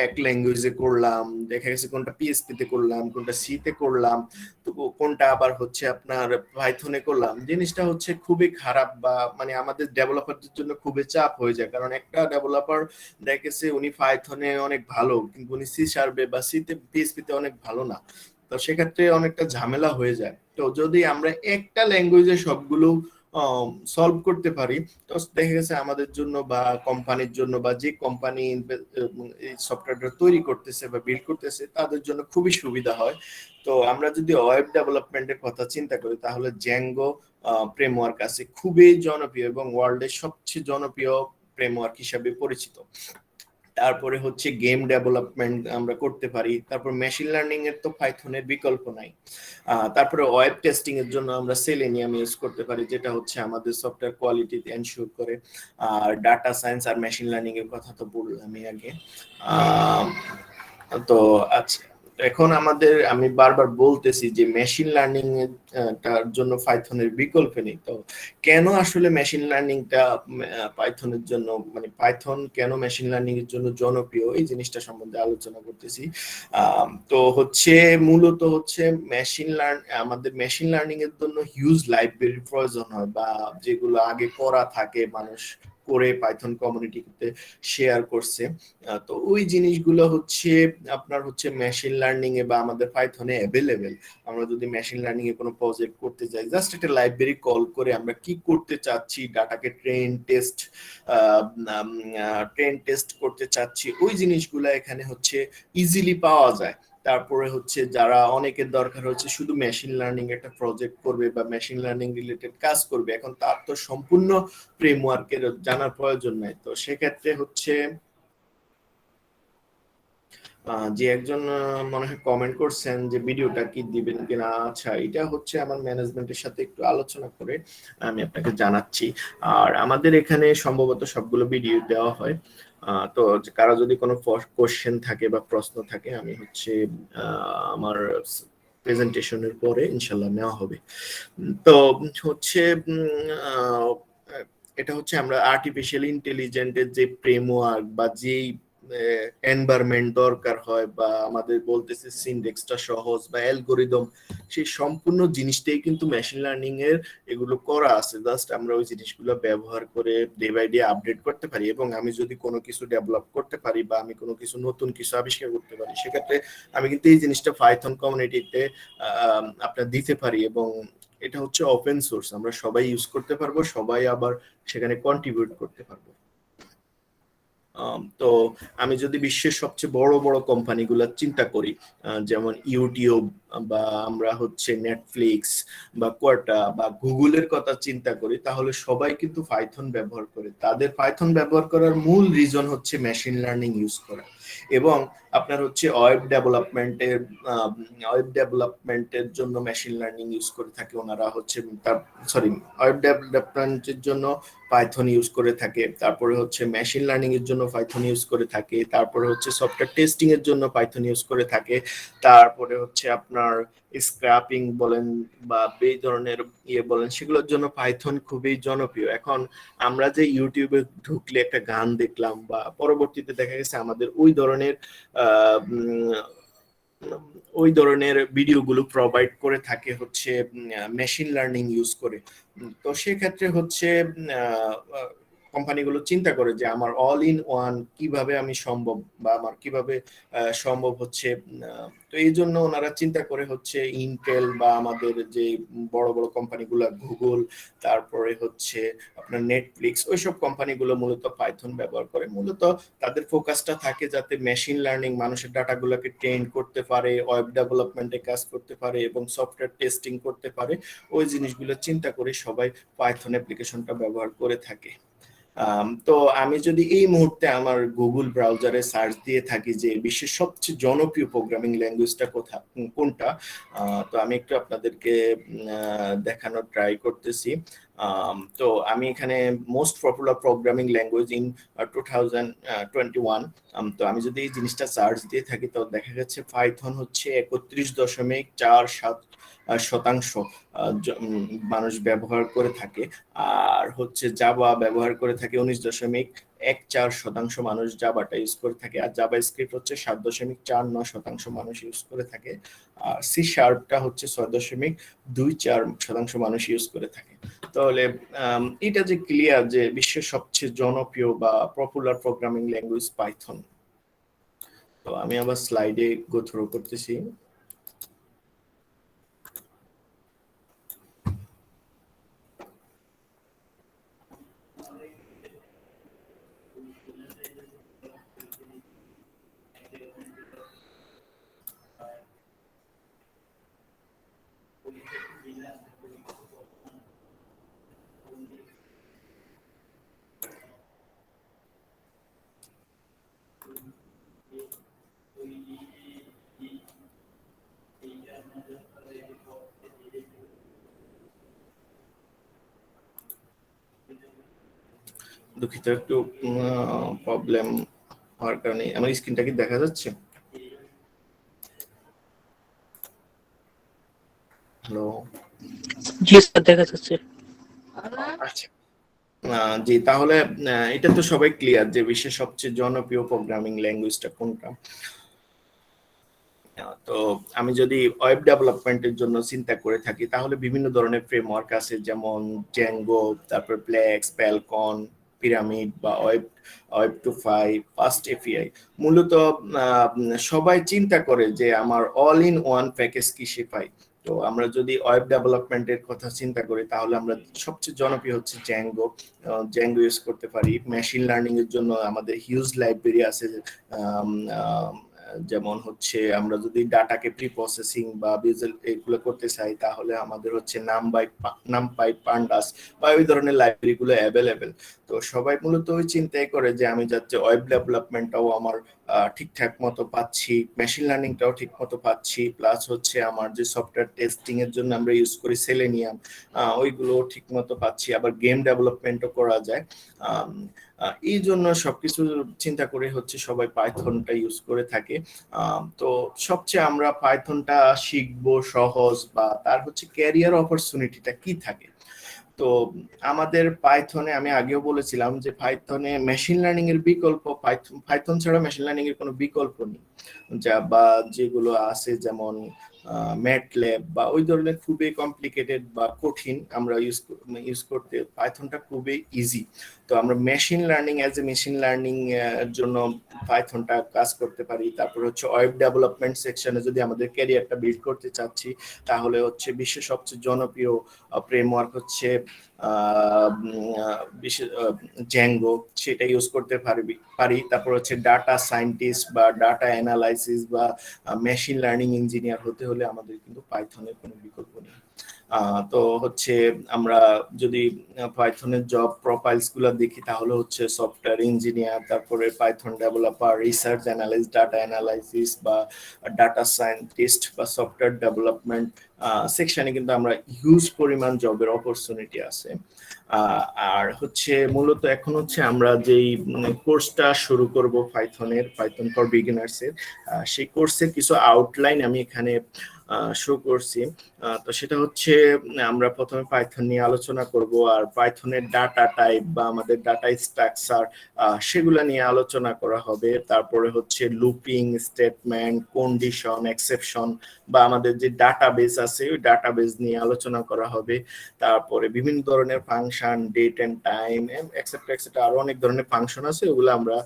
এক ল্যাঙ্গুয়েজে করলাম, দেখা গেছে কোনটা পিএইচপি তে করলাম, কোনটা সি তে করলাম, তো কোনটা আবার হচ্ছে আপনার পাইথনে করলাম, জিনিসটা হচ্ছে খুবই খারাপ বা মানে আমাদের ডেভেলপারদের জন্য খুবই চাপ হয়ে যায়। কারণ একটা ডেভেলপার দেখেছে উনি পাইথনে অনেক ভালো কিন্তু উনি সি শার্পে বা সি তে পিএইচপি তে অনেক ভালো না, তো সেক্ষেত্রে অনেকটা ঝামেলা হয়ে যায়। তো যদি আমরা একটা ল্যাঙ্গুয়েজে সবগুলো সলভ করতে পারি তো দেখা গেছে আমাদের জন্য বা কোম্পানির জন্য বা যে কোম্পানি এই সফটওয়্যারটা তৈরি করতেছে বা বিল্ড করতেছে তাদের জন্য খুবই সুবিধা হয়। তো আমরা যদি ওয়েব ডেভেলপমেন্টের কথা চিন্তা করি তাহলে জ্যাঙ্গো ফ্রেমওয়ার্ক আছে, খুবই জনপ্রিয় এবং ওয়ার্ল্ডের সবচেয়ে জনপ্রিয় ফ্রেমওয়ার্ক হিসাবে পরিচিত। তারপরে হচ্ছে গেম ডেভেলপমেন্ট আমরা করতে পারি। তারপর মেশিন লার্নিং এর তো পাইথনের বিকল্প নাই। তারপরে ওয়েব টেস্টিং এর জন্য আমরা সেলেনিয়াম ইউজ করতে পারি, যেটা হচ্ছে আমাদের সফটওয়্যার কোয়ালিটি এনশিওর করে। আর ডাটা সায়েন্স আর মেশিন লার্নিং এর কথা তো বললামই আগে। তো আচ্ছা, এখন আমি বারবার বলতেছি যে মেশিন লার্নিং তার জন্য পাইথনের বিকল্প নেই। তো কেন আসলে মেশিন লার্নিংটা পাইথনের জন্য মানে পাইথন কেন মেশিন লার্নিং এর জন্য জনপ্রিয় এই জিনিসটা সম্বন্ধে আলোচনা করতেছি। তো হচ্ছে মূলত হচ্ছে আমাদের মেশিন লার্নিং এর জন্য হিউজ লাইব্রেরির প্রয়োজন হয় বা যেগুলো আগে করা থাকে মানুষ করে পাইথন কমিউনিটিতে শেয়ার করছে। তো ওই জিনিসগুলো হচ্ছে আপনার হচ্ছে মেশিন লার্নিং এ বা আমাদের পাইথনে অ্যাভেলেবেল। আমরা যদি মেশিন লার্নিং এ কোনো প্রজেক্ট করতে যাই জাস্ট একটা লাইব্রেরি কল করে আমরা কি করতে চাচ্ছি, ডাটাকে ট্রেন টেস্ট করতে চাচ্ছি, ওই জিনিসগুলো এখানে হচ্ছে ইজিলি পাওয়া যায়। তারপরে হচ্ছে যারা অনেকের দরকার হচ্ছে শুধু মেশিন লার্নিং একটা প্রজেক্ট করবে বা মেশিন লার্নিং রিলেটেড কাজ করবে, এখন তার তো সম্পূর্ণ ফ্রেমওয়ার্কের জানার প্রয়োজন নাই। তো সেক্ষেত্রে হচ্ছে যে একজন মনে হয় কমেন্ট করছেন যে ভিডিওটা কি দিবেন কিনা। আচ্ছা, এটা হচ্ছে আমার ম্যানেজমেন্টের সাথে একটু আলোচনা করে আমি আপনাকে জানাচ্ছি। আর আমাদের এখানে সম্ভবত সবগুলো ভিডিও দেওয়া হয়। তো কারো যদি কোনো কোশ্চেন থাকে বা প্রশ্ন থাকে আমি হচ্ছে আমার প্রেজেন্টেশনের পরে ইনশাল্লাহ নেওয়া হবে। তো হচ্ছে এটা হচ্ছে আমরা আর্টিফিশিয়াল ইন্টেলিজেন্টের যে ফ্রেমওয়ার্ক বা যেই এনভায়রনমেন্ট দরকার হয় বা আমাদের বলতেছে সিনট্যাক্সটা সহজ বা অ্যালগরিদম, সেই সম্পূর্ণ জিনিসটাই কিন্তু মেশিন লার্নিং এর এগুলো করা আছে। জাস্ট আমরা ওই জিনিসগুলো ব্যবহার করে ডে বাই ডে আপডেট করতে পারি। এবং আমি যদি কোনো কিছু ডেভেলপ করতে পারি বা আমি কোনো কিছু নতুন কিছু আবিষ্কার করতে পারি সেক্ষেত্রে আমি কিন্তু এই জিনিসটা পাইথন কমিউনিটিতে আপনার দিতে পারি। এবং এটা হচ্ছে ওপেন সোর্স, আমরা সবাই ইউজ করতে পারবো, সবাই আবার সেখানে কন্ট্রিবিউট করতে পারবো। তো আমি যদি বিশ্বের সবচেয়ে বড় বড় কোম্পানিগুলো চিন্তা করি যেমন ইউটিউব বা আমরা হচ্ছে নেটফ্লিক্স বা কোয়াটা বা গুগলের কথা চিন্তা করি তাহলে সবাই কিন্তু পাইথন ব্যবহার করে। তাদের পাইথন ব্যবহার করার মূল রিজন হচ্ছে মেশিন লার্নিং ইউজ করা। এবং আপনার হচ্ছে ওয়েব ডেভেলপমেন্টের জন্য মেশিন লার্নিং ইউজ করে থাকে ওনারা হচ্ছে ওয়েব ডেভেলপমেন্টের জন্য পাইথন ইউজ করে থাকে, তারপরে হচ্ছে মেশিন লার্নিং এর জন্য পাইথন ইউজ করে থাকে, তারপরে হচ্ছে সফটওয়্যার টেস্টিং এর জন্য পাইথন ইউজ করে থাকে, তারপরে হচ্ছে আপনার স্ক্র্যাপিং বলেন বা এই ধরনের বলেন সেগুলোর জন্য পাইথন খুবই জনপ্রিয়। এখন আমরা যে ইউটিউবে ঢুকলে একটা গান দেখলাম বা পরবর্তীতে দেখা গেছে আমাদের ওই ধরনের ভিডিওগুলো প্রোভাইড করে থাকে হচ্ছে মেশিন লার্নিং ইউজ করে। তো সেক্ষেত্রে হচ্ছে কোম্পানিগুলো চিন্তা করে যে আমার অল ইন ওয়ান কিভাবে আমি সম্ভব বা আমার কিভাবে সম্ভব হচ্ছে। তো এই জন্য ওনারা চিন্তা করে হচ্ছে ইন্টেল বা আমাদের যে বড় বড় কোম্পানিগুলো গুগল, তারপরে হচ্ছে আপনার নেটফ্লিক্স, ওইসব কোম্পানিগুলো মূলত পাইথন ব্যবহার করে। মূলত তাদের ফোকাসটা থাকে যাতে মেশিন লার্নিং মানুষের ডাটাগুলোকে ট্রেন করতে পারে, ওয়েব ডেভেলপমেন্টে কাজ করতে পারে এবং সফটওয়্যার টেস্টিং করতে পারে। ওই জিনিসগুলো চিন্তা করে সবাই পাইথন অ্যাপ্লিকেশনটা ব্যবহার করে থাকে। তো আমি যদি এই মুহূর্তে আমার গুগল ব্রাউজারে সার্চ দিয়ে থাকি যে বিশ্বের সবচেয়ে জনপ্রিয় প্রোগ্রামিং ল্যাঙ্গুয়েজটা কোনটা, তো আমি একটু আপনাদেরকে দেখানোর ট্রাই করতেছি। তো আমি এখানে most popular programming language in 2021, তো আমি যদি এই জিনিসটা সার্চ দিয়ে থাকি তো দেখা যাচ্ছে পাইথন হচ্ছে 31.47% মানুষ ব্যবহার করে থাকে, আর হচ্ছে জাভা ব্যবহার করে থাকে 19.14% মানুষ জাভাটা ইউজ করে থাকে, আর জাভা স্ক্রিপ্ট হচ্ছে 7.49% মানুষ ইউজ করে থাকে, আর সি শার্পটা হচ্ছে 6.24% মানুষ ইউজ করে থাকে। তাহলে এটা যে ক্লিয়ার যে বিশ্বের সবচেয়ে জনপ্রিয় বা পপুলার প্রোগ্রামিং ল্যাঙ্গুয়েজ পাইথন। তো আমি আবার স্লাইডে গো থ্রু করতেছি। দুঃখিত, একটু প্রবলেম হওয়ার কারণে। আমার স্ক্রিনটা কি দেখা যাচ্ছে? হ্যালো, জি স্যার দেখা যাচ্ছে। আচ্ছা। জি, তাহলে এটা তো সবাই ক্লিয়ার যে বিশ্বের সবচেয়ে জনপ্রিয় প্রোগ্রামিং ল্যাঙ্গুয়েজটা কোনটা। তো আমি যদি ওয়েব ডেভেলপমেন্টের জন্য চিন্তা করে থাকি তাহলে বিভিন্ন ধরনের ফ্রেমওয়ার্ক আছে, যেমন জ্যাঙ্গো, তারপর প্লেক্স, প্যালকন, পিরামিড বা ওয়েব টু 5, ফাস্ট এপিআই। মূলত সবাই চিন্তা করে যে আমার অল ইন ওয়ান প্যাকেজ কিসে পাই। তো আমরা যদি ওয়েব ডেভেলপমেন্টের কথা চিন্তা করি তাহলে আমরা সবচেয়ে জনপ্রিয় হচ্ছে জ্যাঙ্গো ইউজ করতে পারি। মেশিন লার্নিং এর জন্য আমাদের হিউজ লাইব্রেরি আছে, যেমন হচ্ছে আমরা যদি ডাটাকে প্রি প্রসেসিং বা ভিজুয়াল এগুলো করতে চাই তাহলে আমাদের হচ্ছে নামপাই, পান্ডাস বা ওই ধরনের লাইব্রেরি গুলো অ্যাভেলেবেল। তো সবাই মূলত ওই চিন্তাই করে যে আমি যাতে ওয়েব ডেভেলপমেন্টটাও আমার ঠিকঠাক মতো পাচ্ছি, মেশিন লার্নিংটাও ঠিক মতো পাচ্ছি, প্লাস হচ্ছে আমার যে সফটওয়্যার টেস্টিং এর জন্য আমরা ইউজ করি সেলেনিয়াম, ওইগুলো ঠিক মতো পাচ্ছি, আবার গেম ডেভেলপমেন্টও করা যায়। এই জন্য সবকিছু চিন্তা করে হচ্ছে সবাই পাইথনটা ইউজ করে থাকে। তো সবচেয়ে আমরা পাইথনটা শিখবো সহজ বা তার হচ্ছে ক্যারিয়ার অপরচুনিটিটা কি থাকে। তো আমাদের পাইথনে আমি আগেও বলেছিলাম যে পাইথনে মেশিন লার্নিং এর বিকল্প, পাইথন ছাড়া মেশিন লার্নিং এর কোনো বিকল্প নেই। যা বা যেগুলো আছে যেমন ম্যাটল্যাব বা ওই ধরনের খুবই কমপ্লিকেটেড বা কঠিন আমরা ইউজ করতে পাইথনটা খুবই ইজি। তো আমরা মেশিন লার্নিং মেশিন লার্নিং এর জন্য পাইথনটা কাজ করতে পারি। তারপর হচ্ছে ওয়েব ডেভেলপমেন্ট সেকশনে যদি আমাদের ক্যারিয়ারটা বিল্ড করতে চাচ্ছি তাহলে হচ্ছে বিশ্বের সবচেয়ে জনপ্রিয় ফ্রেমওয়ার্ক হচ্ছে জ্যাঙ্গো, সেটা ইউজ করতে পারি। তারপর হচ্ছে ডাটা সায়েন্টিস্ট বা ডাটা অ্যানালাইসিস বা মেশিন লার্নিং ইঞ্জিনিয়ার হতে হলে আমাদের কিন্তু পাইথনের কোনো বিকল্প নেই। তো হচ্ছে আমরা যদি পাইথনের জব প্রোফাইলস গুলো দেখি তাহলে হচ্ছে সফটওয়্যার ইঞ্জিনিয়ার, তারপরে Python developer, research analyst, data analysis বা ডাটা সায়েন্টিস্ট বা সফটওয়্যার ডেভেলপমেন্ট সেকশনে কিন্তু আমরা হিউজ পরিমাণ জবের অপরচুনিটি আছে। আর হচ্ছে মূলত এখন হচ্ছে আমরা যেই কোর্সটা শুরু করব পাইথন ফর বিগিনার্স এর, সেই কোর্সের কিছু আউটলাইন আমি এখানে শো করছি। তো সেটা হচ্ছে আমরা প্রথমে পাইথন নিয়ে আলোচনা করব, আর পাইথনের ডাটা টাইপ বা আমাদের ডাটা স্ট্রাকচার সেগুলা নিয়ে আলোচনা করা হবে। তারপরে হচ্ছে লুপিং, স্টেটমেন্ট, কন্ডিশন, এক্সেপশন বা আমাদের যে ডাটাবেস আছে ওই ডাটাবেস নিয়ে আলোচনা করা হবে। তারপরে বিভিন্ন ধরনের function, date and time etcetera etcetera, আরো অনেক ধরনের ফাংশন আছে, ওগুলো আমরা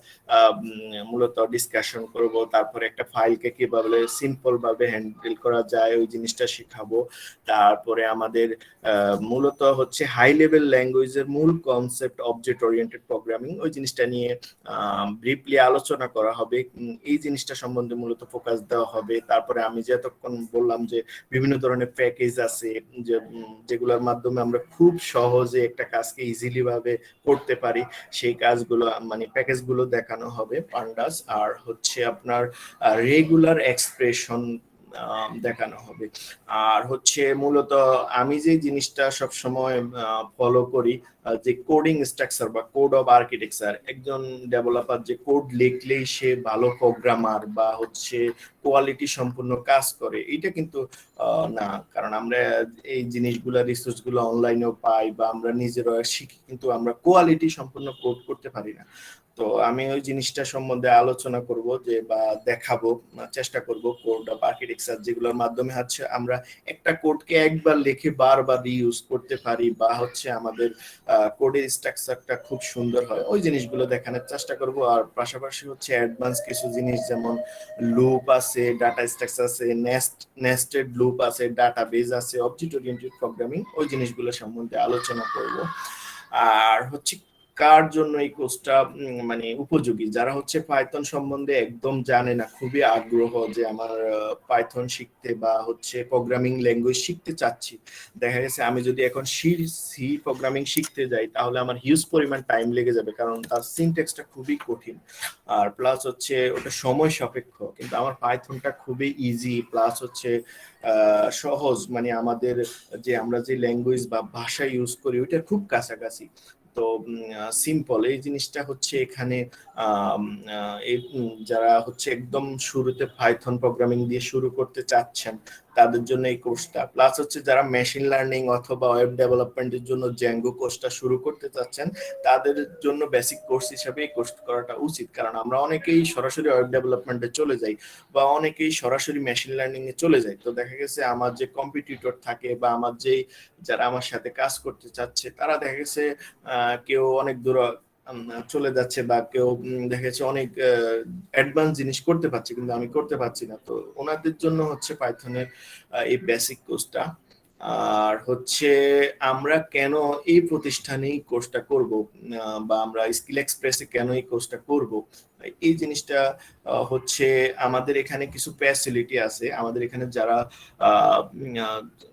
মূলত ডিসকাশন করব। তারপরে একটা ফাইলকে কিভাবে সিম্পল ভাবে হ্যান্ডেল করা যায় ওই জিনিসটা শেখাবো। তারপরে আমাদের মূলত হচ্ছে হাই লেভেল ল্যাঙ্গুয়েজের মূল কনসেপ্ট অবজেক্ট ওরিয়েন্টেড প্রোগ্রামিং, ওই জিনিসটা নিয়ে ব্রিফলি আলোচনা করা হবে। এই জিনিসটা সম্বন্ধে মূলত ফোকাস দেওয়া হবে। তারপরে আমি যে এতক্ষণ বললাম যে বিভিন্ন ধরনের প্যাকেজ আছে যেগুলোর মাধ্যমে আমরা খুব সহজে একটা কাজকে ইজিলি ভাবে করতে পারি, সেই কাজগুলো মানে প্যাকেজগুলো দেখানো হবে পান্ডাস। আর হচ্ছে আপনার রেগুলার এক্সপ্রেশন দেখানো হবে। আর হচ্ছে মূলত আমি যে জিনিসটা সব সময় ফলো করি, যে কোডিং স্ট্রাকচার বা কোড অফ আর্কিটেকচার, একজন ডেভেলপার যে কোড লিখলেই সে ভালো প্রোগ্রামার বা হচ্ছে কোয়ালিটি সম্পূর্ণ কাজ করে, এটা কিন্তু না। কারণ আমরা এই জিনিসগুলো রিসোর্স গুলো অনলাইনেও পাই বা আমরা নিজেরা শিখি, কিন্তু আমরা কোয়ালিটি সম্পূর্ণ কোড করতে পারি না। তো আমি ওই জিনিসটা সম্বন্ধে আলোচনা করব যে বা দেখাবো, চেষ্টা করব কোড অফ আর্কিটেকচার, যেগুলোর মাধ্যমে হচ্ছে আমরা একটা কোডকে একবার লিখে বারবার রিইউজ করতে পারি বা হচ্ছে আমাদের কোডের স্ট্রাকচারটা খুব সুন্দর হয়, ওই জিনিসগুলো দেখানোর চেষ্টা করব। আর পাশাপাশি হচ্ছে অ্যাডভান্স কিছু জিনিস যেমন লুপ আছে, ডাটা স্ট্রাকচার আছে, নেস্টেড লুপ আছে, ডাটাবেস আছে, অবজেক্ট ওরিয়েন্টেড প্রোগ্রামিং, ওই জিনিসগুলো সম্বন্ধে আলোচনা করব। আর হচ্ছে কার জন্য এই কোর্সটা মানে উপযোগী, যারা হচ্ছে পাইথন সম্বন্ধে একদম জানে না, খুবই আগ্রহ যে আমার পাইথন শিখতে বা হচ্ছে প্রোগ্রামিং ল্যাঙ্গুয়েজ শিখতে চাচ্ছি। দেখা গেছে আমি যদি এখন সি প্রোগ্রামিং শিখতে যাই তাহলে আমার হিউজ পরিমাণ টাইম লেগে যাবে, কারণ তার সিনট্যাক্সটা খুবই কঠিন, আর প্লাস হচ্ছে ওটা সময় সাপেক্ষ। কিন্তু আমার পাইথনটা খুবই ইজি, প্লাস হচ্ছে সহজ, মানে আমাদের যে আমরা যে ল্যাঙ্গুয়েজ বা ভাষা ইউজ করি ওইটা খুব কাছাকাছি। তো সিম্পল এই জিনিসটা হচ্ছে এখানে যারা হচ্ছে একদম শুরুতে পাইথন প্রোগ্রামিং দিয়ে শুরু করতে চাচ্ছেন তাদের জন্য এই কোর্সটা, প্লাস হচ্ছে যারা মেশিন লার্নিং অথবা ওয়েব ডেভেলপমেন্টের জন্য জ্যাঙ্গো কোর্সটা শুরু করতে চাচ্ছেন তাদের জন্য বেসিক কোর্স হিসেবে এই কোর্স করাটা উচিত। কারণ আমরা অনেকেই সরাসরি ওয়েব ডেভেলপমেন্টে চলে যাই বা অনেকেই সরাসরি মেশিন লার্নিং এ চলে যায়। তো দেখা গেছে আমার যে কম্পিটিটর থাকে বা আমার যে যারা আমার সাথে কাজ করতে চাচ্ছে তারা দেখা গেছে কেউ অনেক দূর চলে যাচ্ছে বা কেউ দেখা যাচ্ছে অনেক অ্যাডভান্স জিনিস করতে পারছে, কিন্তু আমি করতে পারছি না। তো ওনাদের জন্য হচ্ছে পাইথনের এই বেসিক কোর্সটা। আর হচ্ছে আমরা কেন এই প্রতিষ্ঠানেই কোর্সটা করব বা আমরা স্কিল এক্সপ্রেসে কেন এই কোর্সটা করব, এই জিনিসটা হচ্ছে আমাদের এখানে কিছু ফ্যাসিলিটি আছে। আমাদের এখানে যারা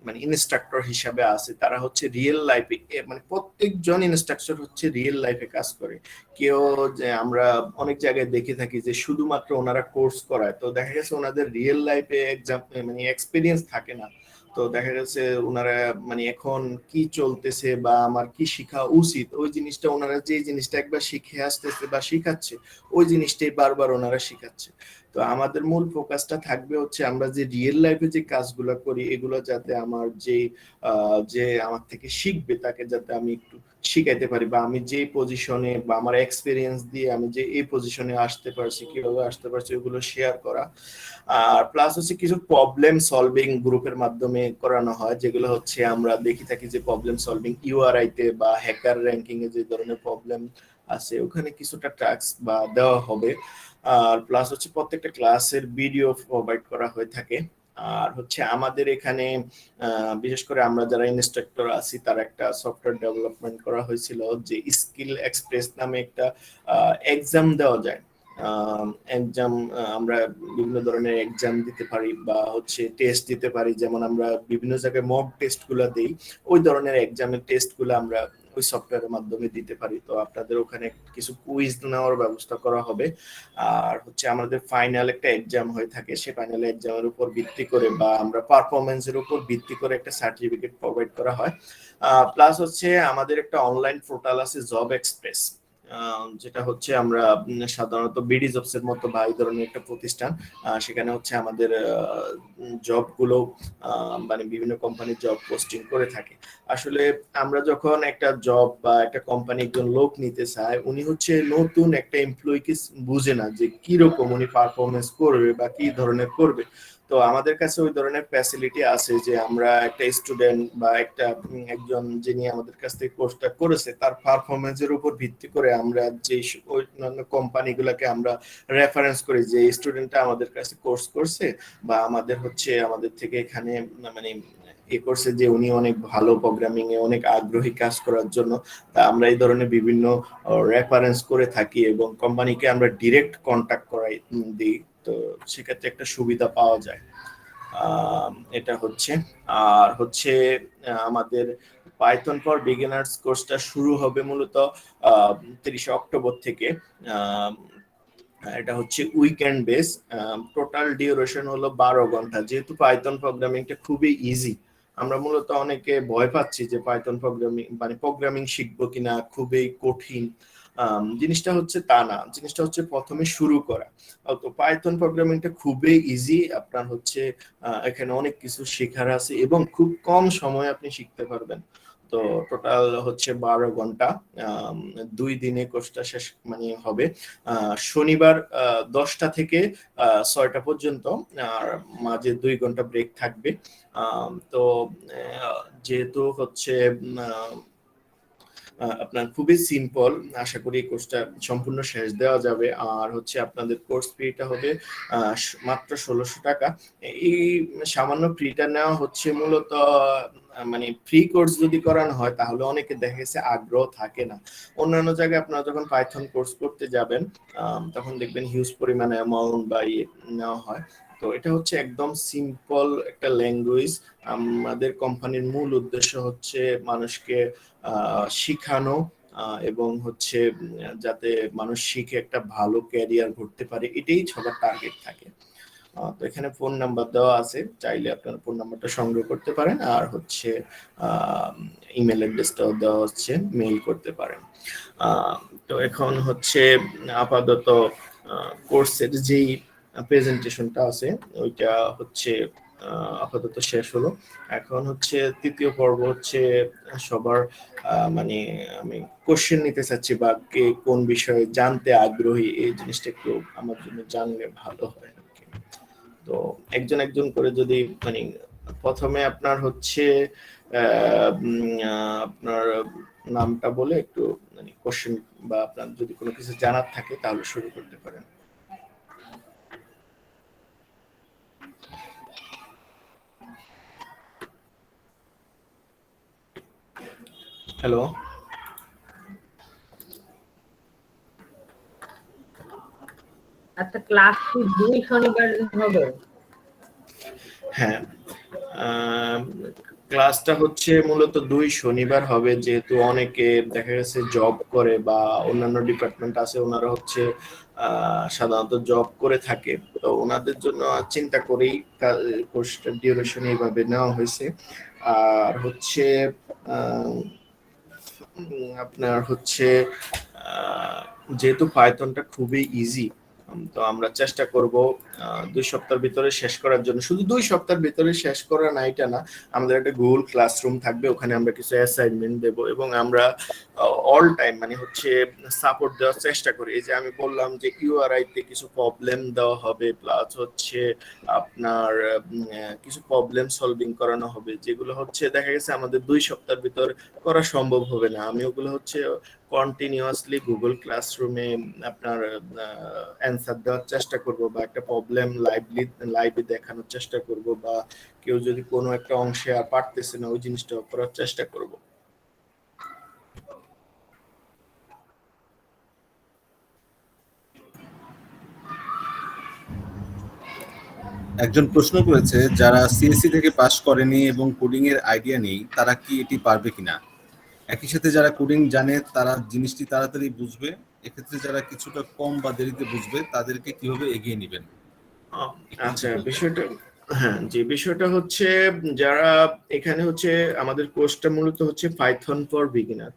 মানে ইনস্ট্রাক্টর হিসাবে আছে তারা হচ্ছে রিয়েল লাইফে, মানে প্রত্যেকজন ইনস্ট্রাক্টর হচ্ছে রিয়েল লাইফে কাজ করে। কেউ যে আমরা অনেক জায়গায় দেখে থাকি যে শুধুমাত্র ওনারা কোর্স করায়, তো দেখা গেছে ওনাদের রিয়েল লাইফে মানে এক্সপিরিয়েন্স থাকে না। তো দেখা যাচ্ছে ওনারা মানে এখন কি চলতেছে বা আমার কি শেখা উচিত, ওই জিনিসটা ওনারা যে জিনিসটা একবার শিখে আসতেছে বা শিখাচ্ছে ওই জিনিসটাই বারবার ওনারা শিখাচ্ছে। তো আমাদের মূল ফোকাসটা থাকবে হচ্ছে আমরা যে রিয়েল লাইফে যে কাজগুলো করি এগুলো যাতে আমার যে আমার থেকে শিখবে তাকে যাতে আমি একটু শিখাইতে পারি, বা আমি যে পজিশনে বা আমার এক্সপিরিয়েন্স দিয়ে আমি যে এই পজিশনে আসতে পারছি, কিভাবে আসতে পারছি, ওগুলো শেয়ার করা। আর প্লাস হচ্ছে কিছু প্রবলেম সলভিং গ্রুপের মাধ্যমে করানো হয়, যেগুলো হচ্ছে আমরা দেখি থাকি যে প্রবলেম সলভিং ইউআরআই তে বা হ্যাকার র্যাঙ্কিং এ যে ধরনের প্রবলেম আছে ওখানে কিছুটা টাস্ক বা দেওয়া হবে। আর প্লাস হচ্ছে প্রত্যেকটা ক্লাসের ভিডিও প্রোভাইড করা হয়ে থাকে। আর হচ্ছে আমাদের এখানে বিশেষ করে আমরা যারা ইনস্ট্রাক্টর আছি তারা একটা সফটওয়্যার ডেভেলপমেন্ট করা হয়েছিল যে স্কিল এক্সপ্রেস নামে একটা এক্সাম দেওয়া যায়। এক্সাম, আমরা বিভিন্ন ধরনের এক্সাম দিতে পারি বা হচ্ছে টেস্ট দিতে পারি, যেমন আমরা বিভিন্ন জায়গায় মক টেস্ট গুলা দিই, ওই ধরনের এক্সামের টেস্ট গুলো আমরা ওই সফটওয়্যারের মাধ্যমে দিতে পারি। তো আপনাদের ওখানে কিছু কুইজ নেওয়ার ব্যবস্থা করা হবে। আর হচ্ছে আমাদের ফাইনাল একটা এক্সাম হয়ে থাকে, সেই ফাইনাল এক্সামের উপর ভিত্তি করে বা আমরা পারফরমেন্সের উপর ভিত্তি করে একটা সার্টিফিকেট প্রোভাইড করা হয়। প্লাস হচ্ছে আমাদের একটা অনলাইন পোর্টাল আছে জব এক্সপ্রেস, যেটা হচ্ছে আমরা সাধারণত বিডি জবস এর মতো বা এই ধরনের একটা প্রতিষ্ঠান, সেখানে হচ্ছে আমাদের জব গুলো মানে বিভিন্ন কোম্পানির জব পোস্টিং করে থাকে। আসলে আমরা যখন একটা জব বা একটা কোম্পানি একজন লোক নিতে চায়, উনি হচ্ছে নতুন একটা এমপ্লয়িকে বুঝে না যে কি রকম উনি পারফরমেন্স করবে বা কি ধরনের করবে। তো আমাদের কাছে ওই ধরনের ফ্যাসিলিটি আছে যে আমরা একটা স্টুডেন্ট বা একজন যিনি আমাদের কাছ থেকে কোর্সটা করেছে তার পারফরমেন্সের উপর ভিত্তি করে আমরা যে অন্যান্য কোম্পানিগুলোকে আমরা রেফারেন্স করি যে স্টুডেন্টটা আমাদের কাছে কোর্স করছে বা আমাদের থেকে এখানে মানে এ করছে যে উনি অনেক ভালো প্রোগ্রামিং এ অনেক আগ্রহী কাজ করার জন্য। তা আমরা এই ধরনের বিভিন্ন রেফারেন্স করে থাকি এবং কোম্পানিকে আমরা ডিরেক্ট কন্টাক্ট করাই দিই। তো সেক্ষেত্রে একটা সুবিধা পাওয়া যায়। এটা হচ্ছে, আর হচ্ছে আমাদের পাইথন ফর বিগিনার্স কোর্সটা শুরু হবে মূলত 30 অক্টোবর থেকে। এটা হচ্ছে উইকেন্ড বেস, টোটাল ডিউরেশন হলো 12 ঘন্টা। যেহেতু পাইথন প্রোগ্রামিংটা খুবই ইজি, আমরা মূলত অনেকে ভয় পাচ্ছি যে পাইথন প্রোগ্রামিং মানে প্রোগ্রামিং শিখবো কিনা, খুবই কঠিন। জিনিসটা হচ্ছে তা না, জিনিসটা হচ্ছে প্রথমে শুরু করা। তো পাইথন প্রোগ্রামিংটা খুবই ইজি, আপনার হচ্ছে এখানে অনেক কিছু শেখার আছে এবং খুব কম সময়ে আপনি শিখতে পারবেন। তো টোটাল হচ্ছে 12 ঘন্টা, 2 দিনে কোর্সটা শেষ মানে হবে। শনিবার 10টা থেকে 6টা পর্যন্ত, আর মাঝে 2 ঘন্টা ব্রেক থাকবে। তো যেহেতু হচ্ছে আপনার খুবই সিম্পল, আশা করি কোর্সটা সম্পূর্ণ শেষ দেওয়া যাবে। আর হচ্ছে আপনাদের কোর্স ফিটা হবে মাত্র 1600 টাকা। এই সামান্য ফিটা নেওয়া হচ্ছে মূলত মানে ফ্রি কোর্স যদি করানো হয় তাহলে অনেকে দেখা গেছে আগ্রহ থাকে না। অন্যান্য জায়গায় আপনারা যখন পাইথন কোর্স করতে যাবেন তখন দেখবেন হিউজ পরিমাণে অ্যামাউন্ট বা নেওয়া হয়। তো এটা হচ্ছে একদম সিম্পল একটা ল্যাঙ্গুয়েজ। আমাদের কোম্পানির মূল উদ্দেশ্য হচ্ছে মানুষকে শিখানো এবং হচ্ছে যাতে মানুষ শিখে একটা ভালো ক্যারিয়ার করতে পারে, এটাই সবার টার্গেট থাকে। তো এখানে ফোন নাম্বার দেওয়া আছে, চাইলে আপনার ফোন নাম্বারটা সংগ্রহ করতে পারেন। আর হচ্ছে ইমেল অ্যাড্রেসটাও দেওয়া হচ্ছে, মেইল করতে পারেন। তো এখন হচ্ছে আপাতত কোর্সের যেই প্রেজেন্টেশনটা আছে ওইটা হচ্ছে আপাতত শেষ হলো। এখন হচ্ছে তৃতীয় পর্ব হচ্ছে সবার মানে আমি কোশ্চেন নিতে চাচ্ছি বা কে কোন বিষয়ে জানতে আগ্রহী, এই জিনিসটা একটু আমার জন্য জানলে ভালো হয় আর কি। তো একজন একজন করে যদি মানে প্রথমে আপনার হচ্ছে আপনার নামটা বলে একটু মানে কোশ্চেন বা আপনার যদি কোনো কিছু জানার থাকে তাহলে শুরু করতে পারেন। হ্যালো, আচ্ছা, ক্লাস কি 2 শনিবার হবে? হ্যাঁ, ক্লাসটা হচ্ছে মূলত 2 শনিবার হবে, যেহেতু অনেকে দেখা গেছে জব করে বা অন্যান্য ডিপার্টমেন্ট আছে, ওনারা হচ্ছে সাধারণত জব করে থাকে। তো ওনাদের জন্য চিন্তা করেই কোর্সটা ডিউরেশন এইভাবে নেওয়া হয়েছে। আর হচ্ছে আপনার হচ্ছে যেহেতু পাইথনটা খুবই ইজি, তো আমরা চেষ্টা করব 2 সপ্তাহের ভিতরে শেষ করার জন্য। শুধু 2 সপ্তাহের ভিতরে শেষ করা না এটা না, আমাদের একটা গুগল ক্লাসরুম থাকবে, ওখানে আমরা কিছু অ্যাসাইনমেন্ট দেব এবং আমরা অল টাইম মানে হচ্ছে সাপোর্ট দেওয়ার চেষ্টা করি। এই যে আমি বললাম যে ইউআরআই তে কিছু প্রবলেম দেওয়া হবে, প্লাস হচ্ছে আপনার কিছু প্রবলেম সলভিং করানো হবে, যেগুলো হচ্ছে দেখা গেছে আমাদের 2 সপ্তাহের ভিতর করা সম্ভব হবে না। আমি ওগুলো হচ্ছে কন্টিনিউয়াসলি গুগল ক্লাসরুমে আপনার অ্যান্সার দেওয়ার চেষ্টা করব বা একটা প্রবলেম লাইভে দেখানোর চেষ্টা করব, বা কেউ যদি কোনো একটা অংশে আর পারতেছে না ওই জিনিসটা করার চেষ্টা করব। একজন প্রশ্ন করেছে, যারা সিএসসি থেকে পাশ করেনি এবং কোডিং এর আইডিয়া নেই তারা কি এটি পারবে কিনা? একই সাথে যারা কোডিং জানে তারা জিনিসটি তাড়াতাড়ি বুঝবে, এক্ষেত্রে যারা কিছুটা কম বা দেরিতে বুঝবে তাদেরকে কিভাবে এগিয়ে নেবেন? আচ্ছা, বিষয়টা হ্যাঁ জি, বিষয়টা হচ্ছে যারা এখানে হচ্ছে আমাদের কোর্সটা মূলত হচ্ছে পাইথন ফর বিগিনার।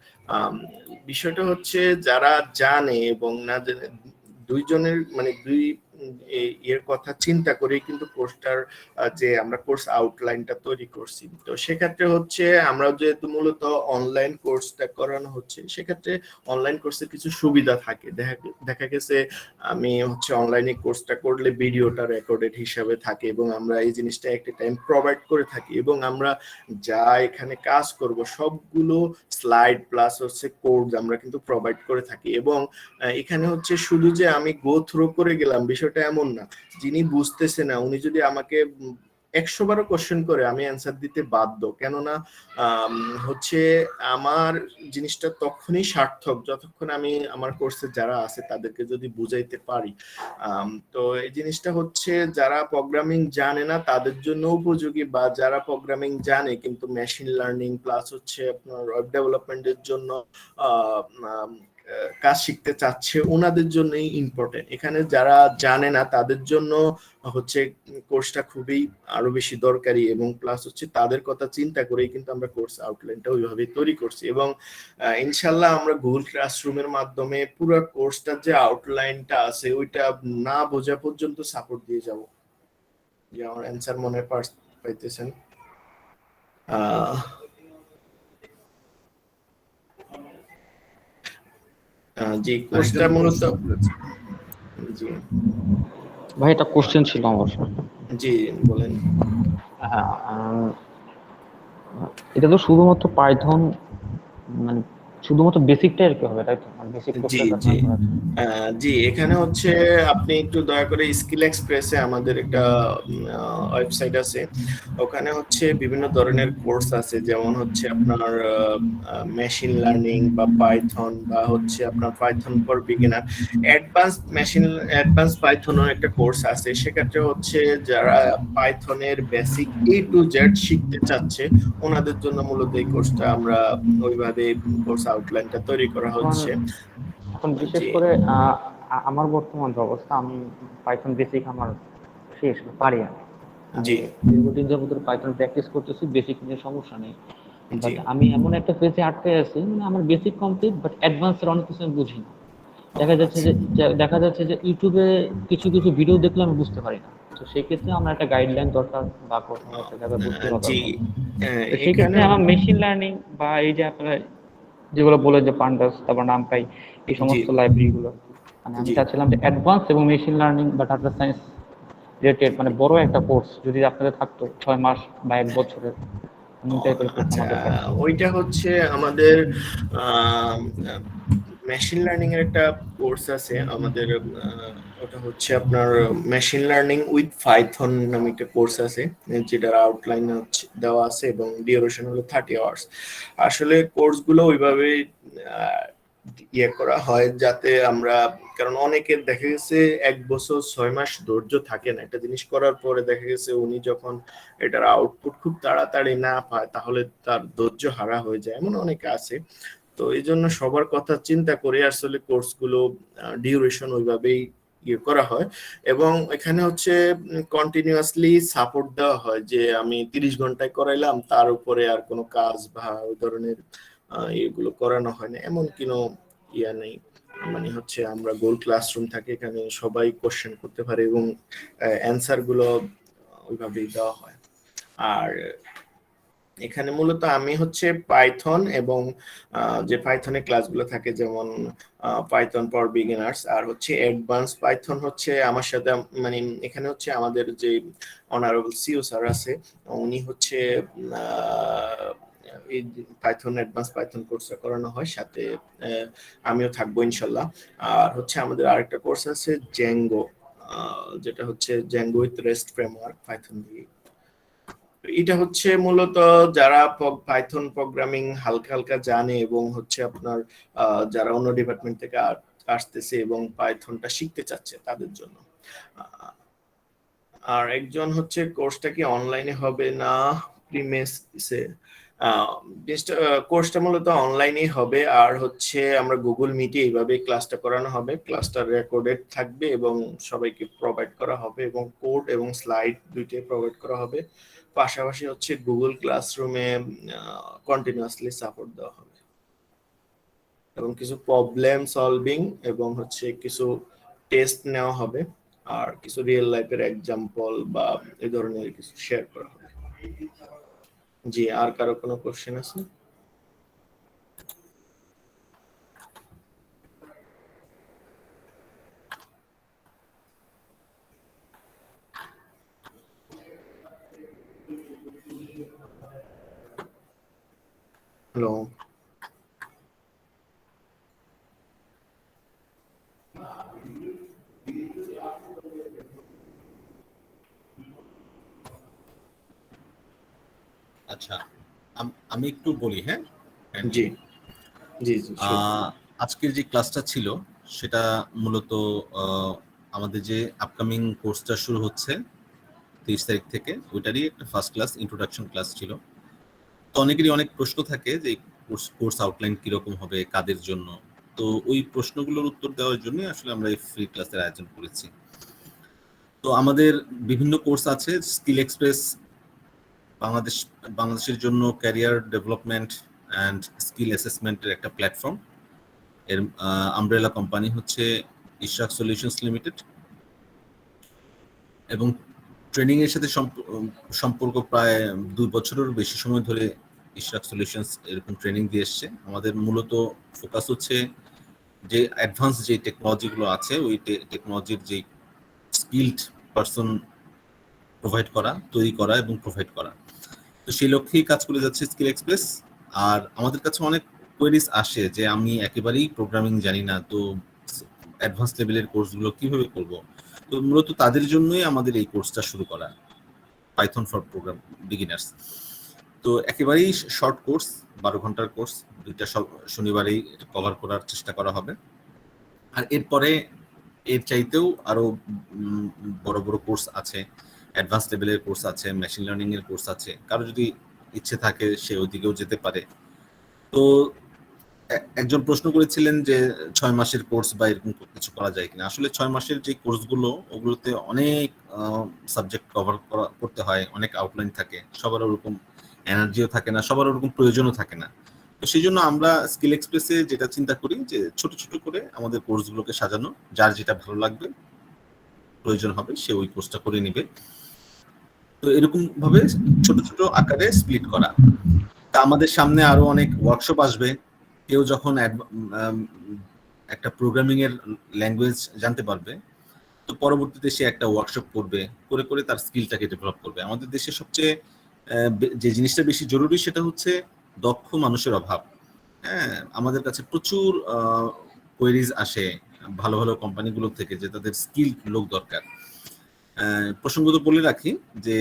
বিষয়টা হচ্ছে যারা জানে এবং না জানে দুইজনের মানে দুই এর কথা চিন্তা করেই কিন্তু কোর্সটার যে আমরা কোর্স আউটলাইনটা তৈরি করছি। তো সেক্ষেত্রে হচ্ছে আমরা যেহেতু মূলত অনলাইন কোর্সটা করানো হচ্ছে, সেক্ষেত্রে অনলাইন কোর্সের কিছু সুবিধা থাকে। দেখা গেছে আমি হচ্ছে অনলাইনে কোর্সটা করলে ভিডিওটা রেকর্ডেড হিসাবে থাকে এবং আমরা এই জিনিসটা একটা টাইম প্রোভাইড করে থাকি এবং আমরা যা এখানে কাজ করব সবগুলো স্লাইড প্লাস হচ্ছে কোড আমরা কিন্তু প্রোভাইড করে থাকি। এবং এখানে হচ্ছে শুধু যে আমি গো থ্রু করে গেলাম বিষয়টা এমন না। যিনি বুঝতেছে না উনি যদি আমাকে 100 বারও কোশ্চেন করে আমি অ্যান্সার দিতে বাধ্য, কেননা হচ্ছে আমার জিনিসটা তখনই সার্থক যতক্ষণ আমি আমার কোর্সে যারা আছে তাদেরকে যদি বুঝাইতে পারি। তো এই জিনিসটা হচ্ছে যারা প্রোগ্রামিং জানে না তাদের জন্য উপযোগী, বা যারা প্রোগ্রামিং জানে কিন্তু মেশিন লার্নিং প্লাস হচ্ছে আপনার ওয়েব ডেভেলপমেন্টের জন্য কাজ শিখতে চাচ্ছে ওনাদের জন্যই ইম্পর্টেন্ট। এখানে যারা জানে না তাদের জন্য হচ্ছে কোর্সটা খুবই আরো বেশি দরকারি এবং প্লাস হচ্ছে তাদের কথা চিন্তা করেই কিন্তু আমরা কোর্স আউটলাইনটা ওইভাবে তৈরি করছি। এবং ইনশাল্লাহ আমরা গুগল ক্লাসরুমের মাধ্যমে পুরো কোর্সটার যে আউটলাইনটা আছে ওইটা না বোঝা পর্যন্ত সাপোর্ট দিয়ে যাব। যে আমার অ্যান্সার মনে পাইতেছেন? জি, কোর্সটা মূলত জি ভাই একটা কোশ্চেন ছিল আমার। জি বলেন। হ্যাঁ, এটা তো শুধুমাত্র পাইথন, মানে শুধুমাত্র বেসিকটাই আর কি হবে, তাই তো? বেসিক জি জি জি, এখানে হচ্ছে আপনি একটু দয়া করে স্কিল এক্সপ্রেসে আমাদের একটা ওয়েবসাইট আছে, ওখানে হচ্ছে বিভিন্ন ধরনের কোর্স আছে, যেমন হচ্ছে আপনার মেশিন লার্নিং বা পাইথন বা হচ্ছে আপনার পাইথন ফর বিগিনার, অ্যাডভান্স পাইথনের একটা কোর্স আছে। সেক্ষেত্রে হচ্ছে যারা পাইথনের বেসিক A to Z শিখতে চাচ্ছে ওনাদের জন্য মূলত এই কোর্সটা আমরা ওইভাবে কোর্স আউটলাইনটা তৈরি করা হচ্ছে। এখন বিশেষ করে আমার বর্তমান যে অবস্থা, আমি পাইথন বেসিক আমার শেষ পারি না। জি, দীর্ঘদিন যাবত পাইথন প্র্যাকটিস করতেছি, বেসিক নিয়ে সমস্যা নেই। বাট আমি এমন একটা ফেজে আটকে আছি, মানে আমার বেসিক কমপ্লিট বাট অ্যাডভান্সের অনেক কিছু আমি বুঝি না। দেখা যাচ্ছে যে ইউটিউবে কিছু কিছু ভিডিও দেখলে আমি বুঝতে পারি না। তো সেই ক্ষেত্রে আমার একটা গাইডলাইন দরকার বা কোনো একটা জায়গায় বুঝতে হবে। জি, সেই ক্ষেত্রে আমার মেশিন লার্নিং বা এই যে আপনারা যেগুলো বলে যে পান্ডাস, তারপর নামপাই, এই সমস্ত লাইব্রেরি গুলো, মানে আমি চাচ্ছিলাম যে অ্যাডভান্স এবং মেশিন লার্নিং বা ডাটা সায়েন্স রিলেটেড মানে বড় একটা কোর্স যদি আপনাদের থাকতো 6 মাস বা 1 বছরের, ওইটা হচ্ছে আমাদের মেশিন লার্নিং এর একটা কোর্স আছে আমাদের, ওটা হচ্ছে আপনার মেশিন লার্নিং উইথ পাইথন নামে একটা কোর্স আছে, যেটার আউটলাইন হচ্ছে দেওয়া আছে এবং ডিউরেশন হলো 30 আওয়ার্স। আসলে কোর্সগুলো ওইভাবে ইয়ে করা হয় যাতে আমরা, কারণ অনেকের দেখা গেছে 1 বছর 6 মাস ধৈর্য থাকে না একটা জিনিস করার পরে, দেখা গেছে উনি যখন এটার আউটপুট খুব তাড়াতাড়ি না পায় তাহলে তার ধৈর্য হারা হয়ে যায়, এমন অনেকে আছে। তো এই জন্য সবার কথা চিন্তা করে আসলে কোর্সগুলো ডিউরেশন ওইভাবেই ইয়ে করা হয় এবং এখানে হচ্ছে কন্টিনিউয়াসলি সাপোর্ট দেওয়া হয়, যে আমি 30 ঘন্টায় করাইলাম তার উপরে আর কোনো কাজ বা ওই ধরনের এগুলো করানো হয় না, এমন কোনো ইয়া নেই। মানে হচ্ছে আমরা গোল ক্লাসরুম থাকে, এখানে সবাই কোশ্চেন করতে পারে এবং অ্যান্সার গুলো ওইভাবেই দেওয়া হয়। আর এখানে মূলত আমি হচ্ছে পাইথন এবং যে পাইথনের ক্লাসগুলো থাকে যেমন পাইথন ফর বিগিনার্স আর হচ্ছে অ্যাডভান্স পাইথন হচ্ছে আমার সাথে, মানে এখানে হচ্ছে আমাদের যে অনারেবল সিও স্যার আছে উনি হচ্ছে এই পাইথন অ্যাডভান্স পাইথন কোর্সটা করানো হয়, সাথে আমিও থাকবো ইনশাল্লাহ। আর হচ্ছে আমাদের আরেকটা কোর্স আছে জ্যাঙ্গো, যেটা হচ্ছে Zango with rest framework Python দিয়ে। এটা হচ্ছে মূলত যারা পাইথন প্রোগ্রামিং হালকা হালকা জানে এবং হচ্ছে আপনার যারা অন্য ডিপার্টমেন্ট থেকে আসতেছে এবং পাইথনটা শিখতে চাচ্ছে তাদের জন্য। আর একজন হচ্ছে কোর্সটা কি অনলাইনে হবে না প্রিমেসে? কোর্সটা মূলত অনলাইনেই হবে, আর হচ্ছে আমরা গুগল মিটে এইভাবে ক্লাসটা করানো হবে। ক্লাসটা রেকর্ডেড থাকবে এবং সবাইকে প্রোভাইড করা হবে, এবং কোড এবং স্লাইড দুইটাই প্রোভাইড করা হবে। পাশাপাশি হচ্ছে গুগল ক্লাসরুমে কন্টিনিউয়াসলি সাপোর্ট দেওয়া হবে, এবং কিছু প্রবলেম সলভিং এবং হচ্ছে কিছু টেস্ট নেওয়া হবে, আর কিছু রিয়েল লাইফের এক্সাম্পল বা এই ধরনের কিছু শেয়ার করা হবে। জি, আর কারো কোনো কোশ্চেন আছে? হ্যালো, আচ্ছা, আমি একটু বলি। হ্যাঁ, জি জি জি sure. আজকের যে ক্লাসটা ছিল সেটা মূলত আমাদের যে আপকামিং কোর্সটা শুরু হচ্ছে 23 তারিখ থেকে, ওইটারই একটা ফার্স্ট ক্লাস, ইন্ট্রোডাকশন ক্লাস ছিল। তো অনেকেরই অনেক প্রশ্ন থাকে যে কোর্স আউটলাইন কিরকম হবে, কাদের জন্য। তো ওই প্রশ্নগুলোর উত্তর দেওয়ার জন্য আসলে আমরা এই ফ্রি ক্লাসের আয়োজন করেছি। তো আমাদের বিভিন্ন কোর্স আছে। স্কিল এক্সপ্রেস বাংলাদেশের জন্য ক্যারিয়ার ডেভেলপমেন্ট অ্যান্ড স্কিল অ্যাসেসমেন্টের একটা প্ল্যাটফর্ম। এর আমব্রেলা কোম্পানি হচ্ছে ইশরাক সলিউশনস লিমিটেড, এবং ট্রেনিং এর সাথে সম্পর্ক প্রায় 2 বছরের বেশি সময় ধরে ইশরাক সলিউশনস এরকম ট্রেনিং দিয়ে এসছে। আমাদের মূলত ফোকাস হচ্ছে যে অ্যাডভান্স যে টেকনোলজিগুলো আছে, ওই টেকনোলজির যে স্কিলড পারসন তৈরি করা এবং প্রোভাইড করা। তো সেই লক্ষ্যেই কাজ করে যাচ্ছে স্কিল এক্সপ্রেস। আর আমাদের কাছে অনেক কোয়েরিজ আসে যে আমি একেবারেই প্রোগ্রামিং জানি না, তো অ্যাডভান্স লেভেলের কোর্সগুলো কিভাবে করব। তো মূলত তাদের জন্যই আমাদের এই কোর্সটা শুরু করা, পাইথন ফর প্রোগ্রাম বিগিনার্স। তো একেবারেই শর্ট কোর্স, 12 ঘন্টার কোর্স, 2টা শনিবারেই কভার করার চেষ্টা করা হবে। আর এরপরে এর চাইতেও আরো বড় বড় কোর্স আছে, অ্যাডভান্স লেভেলের কোর্স আছে, মেশিন লার্নিং এর কোর্স আছে। কারো যদি ইচ্ছে থাকে সে ওইদিকেও যেতে পারে। তো একজন প্রশ্ন করেছিলেন যে 6 মাসের কোর্স বা এরকম কিছু করা যায় কিনা। আসলে 6 মাসের যে কোর্সগুলো, ওগুলোতে অনেক সাবজেক্ট কভার করতে হয়, অনেক আউটলাইন থাকে, সবার ওরকম এনার্জিও থাকে না, সবার ওরকম প্রয়োজনও থাকে না। তো সেই জন্য আমরা স্কিল এক্সপ্রেসে যেটা চিন্তা করি যে ছোট ছোট করে আমাদের কোর্সগুলোকে সাজানো, যার যেটা ভালো লাগবে, প্রয়োজন হবে, সে ওই কোর্সটা করে নিবে। তো এরকম ভাবে ছোট ছোট আকারে স্প্লিট করা। তা আমাদের সামনে আরো অনেক ওয়ার্কশপ আসবে। কেউ যখন একটা প্রোগ্রামিং এর ল্যাঙ্গুয়েজ জানতে পারবে, তো পরবর্তীতে সে একটা ওয়ার্কশপ করবে, করে করে তার স্কিলটাকে ডেভেলপ করবে। আমাদের দেশে সবচেয়ে যে জিনিসটা বেশি জরুরি সেটা হচ্ছে দক্ষ মানুষের অভাব। হ্যাঁ, আমাদের কাছে প্রচুর কোয়েরিজ আসে ভালো ভালো কোম্পানিগুলো থেকে যে তাদের স্কিল লোক দরকার। প্রসঙ্গত বলে রাখি যে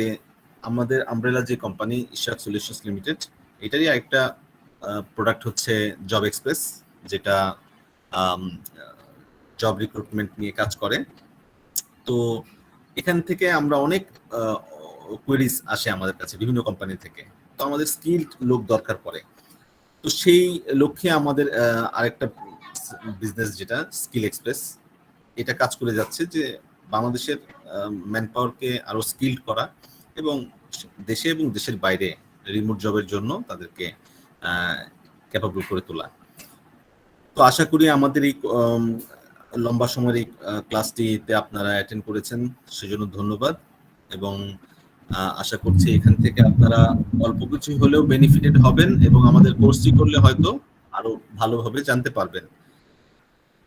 আমাদের আমব্রেলা যে কোম্পানি ইশরাক সলিউশনস লিমিটেড, এটারই একটা প্রোডাক্ট হচ্ছে জব এক্সপ্রেস, যেটা জব রিক্রুটমেন্ট নিয়ে কাজ করে। তো এখান থেকে আমরা অনেক কোয়েরিজ আসে আমাদের কাছে বিভিন্ন কোম্পানি থেকে। তো আমাদের স্কিলড লোক দরকার পড়ে। তো সেই লক্ষ্যে আমাদের আরেকটা বিজনেস যেটা স্কিল এক্সপ্রেস, এটা কাজ করে যাচ্ছে যে বাংলাদেশের ম্যান পাওয়ারকে আরো স্কিলড করা এবং দেশে এবং দেশের বাইরে রিমোট জবের জন্য তাদেরকে ক্যাপাবল করে তোলা। তো আশা করি আমাদের এই লম্বা সময়ের এই ক্লাসটিতে আপনারা অ্যাটেন্ড করেছেন, সেজন্য ধন্যবাদ। এবং আশা করছি এখান থেকে আপনারা অল্প কিছু হলেও বেনিফিটেড হবেন এবং আমাদের কোর্সটি করলে হয়তো আরো ভালোভাবে জানতে পারবেন।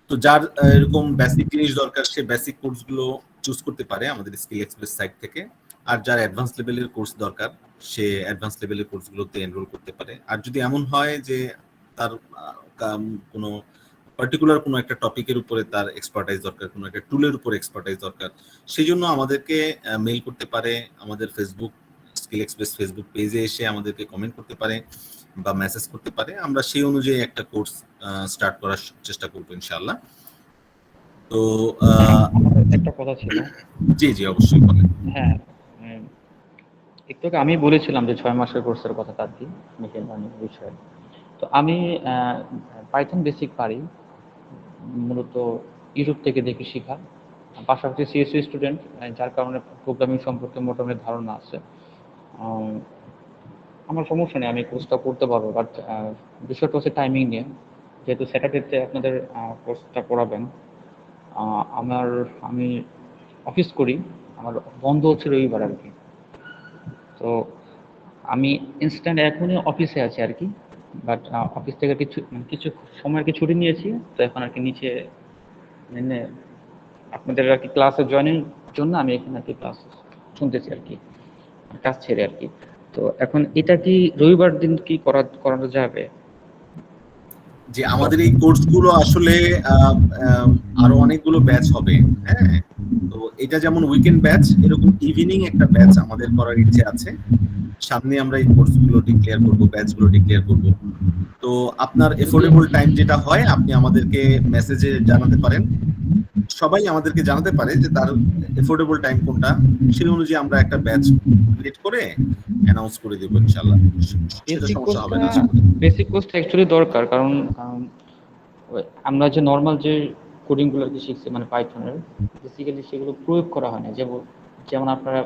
তো যার এরকম বেসিক জিনিস দরকার, সে বেসিক কোর্সগুলো চুজ করতে পারে আমাদের স্কিল এক্সপ্রেস সাইট থেকে। আর যার অ্যাডভান্স লেভেলের কোর্স দরকার, সে অ্যাডভান্স লেভেলের কোর্সগুলোতে এনরোল করতে পারে। আর যদি এমন হয় যে তার কোনো পার্টিকুলার কোনো একটা টপিকের উপরে তার এক্সপার্টাইজ দরকার, কোনো একটা টুলের উপরে এক্সপার্টাইজ দরকার, সেই জন্য আমাদেরকে মেইল করতে পারে, আমাদের ফেসবুক স্কিল এক্সপ্রেস ফেসবুক পেজে এসে আমাদেরকে কমেন্ট করতে পারে বা মেসেজ করতে পারে। আমরা সেই অনুযায়ী একটা কোর্স স্টার্ট করার চেষ্টা করবো ইনশাআল্লাহ। তো আমার একটা কথা ছিল। জি জি অবশ্যই বলেন। হ্যাঁ, একটু আগে আমি বলেছিলাম যে 6 মাসের কোর্সের কথাটা আর কি, মেশিন লার্নিং বিষয়ে। তো আমি পাইথন বেসিক পারি, মূলত ইউটিউব থেকে দেখে শেখা। পাশাপাশি সিএসসি স্টুডেন্ট, যার কারণে প্রোগ্রামিং সম্পর্কে মোটামুটি ধারণা আছে। আমার সমস্যা নেই, আমি কোর্সটা করতে পারবো, বাট বিষয়টা হচ্ছে টাইমিং নিয়ে। যেহেতু স্যাটারডেতে আপনাদের কোর্সটা করাবেন, আমি অফিস করি, আমার বন্ধ হচ্ছে রবিবার আর কি। তো আমি ইনস্ট্যান্ট এখনই অফিসে আছি আর কি, বাট অফিস থেকে কিছু সময় আর কি ছুটি নিয়েছি। তো এখন আর কি নিচে মানে আপনাদের আর কি ক্লাসে জয়েনিং জন্য আমি এখানে আর কি ক্লাস শুনতেছি আর কি, কাজ ছেড়ে আর কি। তো এখন এটা কি রবিবার দিন কি করানো যাবে? যে আমাদের এই কোর্সগুলো আসলে আরো অনেকগুলো ব্যাচ হবে। হ্যাঁ, তো এটা যেমন উইকেন্ড ব্যাচ, এরকম ইভিনিং একটা ব্যাচ আমাদের করার ইচ্ছে আছে। সামনে আমরা এই কোর্সগুলো ডিক্লেয়ার করব, ব্যাচগুলো ডিক্লেয়ার করব। তো আপনার এফোর্ডেবল টাইম যেটা হয় আপনি আমাদেরকে মেসেজে জানাতে পারেন। সবাই আমাদেরকে জানাতে পারে যে তার এফোর্ডেবল টাইম কোনটা, সেই অনুযায়ী আমরা একটা ব্যাচ ক্রিয়েট করে অ্যানাউন্স করে দেব ইনশাআল্লাহ। সেটা সমস্যা হবে না আশা করি। বেসিক কোর্সটা অ্যাকচুয়ালি দরকার, কারণ আমরা যে নর্মাল যে কোডিং গুলো শিখছি মানে পাইথনের, বেসিক্যালি সেগুলো প্রয়োগ করা হয় না। যেমন আপনারা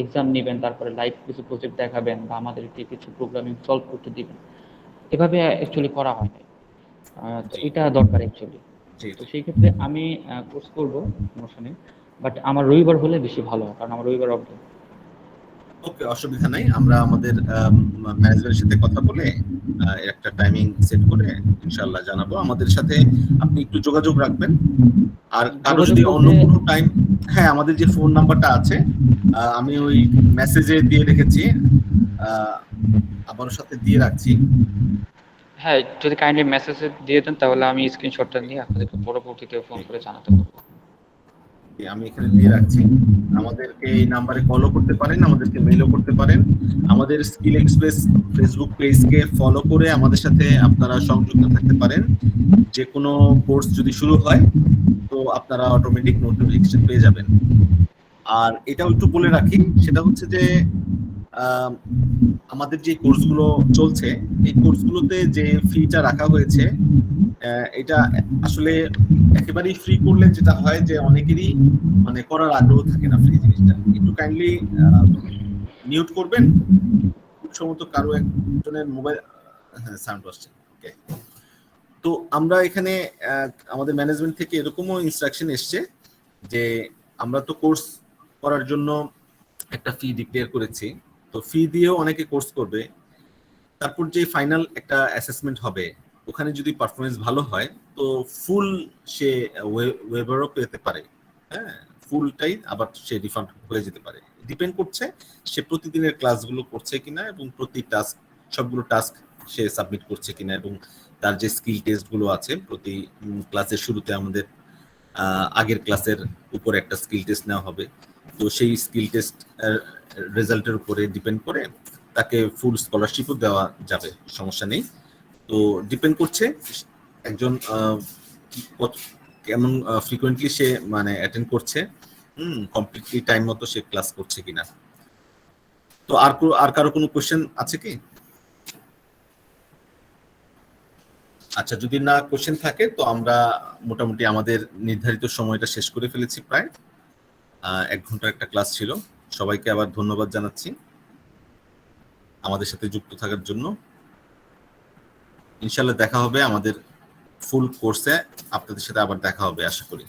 এক্সাম নেবেন, তারপরে লাইভ কিছু প্রজেক্ট দেখাবেন বা আমাদেরকে কিছু প্রোগ্রামিং সলভ করতে দিবেন, এভাবে অ্যাকচুয়ালি করা হয় না। তো এটা দরকার অ্যাকচুয়ালি। তো সেই ক্ষেত্রে আমি কোর্স করবো, সমস্যা নেই, বাট আমার রবিবার হলে বেশি ভালো হয়, কারণ আমার রবিবার অফ। ওকে, অসুবিধা নাই। আমরা আমাদের ম্যানেজমেন্টের সাথে কথা বলে একটা টাইমিং সেট করে ইনশাআল্লাহ জানাবো। আমাদের সাথে আপনি একটু যোগাযোগ রাখবেন। আর কারো যদি অন্য কোনো টাইম, হ্যাঁ আমাদের যে ফোন নাম্বারটা আছে আমি ওই মেসেজে দিয়ে রেখেছি, আবারও সাথে দিয়ে রাখছি। হ্যাঁ, যদি কাইন্ডলি মেসেজে দিয়ে দেন তাহলে আমি স্ক্রিনশটটা নিয়ে আপনাদেরকে পরবর্তীতে ফোন করে জানাতে পারবো। আমি এখানে দিয়ে রাখছি। আমাদেরকে এই নাম্বারে কলও করতে পারেন, আমাদেরকে মেইলও করতে পারেন। আমাদের স্কিল এক্সপ্রেস ফেসবুক পেজকে ফলো করে আমাদের সাথে আপনারা সংযুক্ত থাকতে পারেন। যে কোনো কোর্স যদি শুরু হয় তো আপনারা অটোমেটিক নোটিফিকেশন পেয়ে যাবেন। আর এটাও একটু বলে রাখি, সেটা হচ্ছে যে আমাদের যে কোর্সগুলো চলছে এই কোর্সগুলোতে যে ফিটা রাখা হয়েছে এটা আসলে একেবারেই ফ্রি করলে যেটা হয় যে অনেকেরই মানে করার আগ্রহ থাকে না ফ্রি জিনিসটা। একটু কাইন্ডলি মিউট করবেন, খুব সম্ভবত কারো একজনের মোবাইল সাউন্ড আসছে। ওকে, তো আমরা এখানে আমাদের ম্যানেজমেন্ট থেকে এরকমও ইনস্ট্রাকশন এসছে যে আমরা তো কোর্স করার জন্য একটা ফি ডিক্লেয়ার করেছি, তো ফি দিয়েও অনেকে কোর্স করবে। তারপর যে ফাইনাল একটা অ্যাসেসমেন্ট হবে, ওখানে যদি পারফরমেন্স ভালো হয় তো ফুল সে ওয়েবারও পেতে পারে। হ্যাঁ, ফুলটাই আবার সে রিফান্ড হয়ে যেতে পারে। ডিপেন্ড করছে সে প্রতিদিনের ক্লাসগুলো করছে কিনা এবং প্রতি টাস্ক সবগুলো টাস্ক সে সাবমিট করছে কিনা, এবং তার যে স্কিল টেস্টগুলো আছে প্রতি ক্লাসের শুরুতে আমাদের আগের ক্লাসের উপর একটা স্কিল টেস্ট নেওয়া হবে। তো সেই স্কিল টেস্ট রেজাল্টের উপরে ডিপেন্ড করে তাকে ফুল স্কলারশিপও দেওয়া যাবে, সমস্যা নেই। তো ডিপেন্ড করছে একজন কেমন ফ্রিকোয়েন্টলি সে মানে অ্যাটেন্ড করছে, কমপ্লিটলি টাইম মতো সে ক্লাস করছে কিনা। তো আর কারো কোনো কোশ্চেন আছে কি? আচ্ছা, যদি না কোশ্চেন থাকে তো আমরা মোটামুটি আমাদের নির্ধারিত সময়টা শেষ করে ফেলেছি। প্রায় 1 ঘন্টার একটা ক্লাস ছিল। সবাইকে আবার ধন্যবাদ জানাচ্ছি আমাদের সাথে যুক্ত থাকার জন্য। ইনশাআল্লাহ দেখা হবে আমাদের ফুল কোর্সে, আপনাদের সাথে আবার দেখা হবে আশা করি।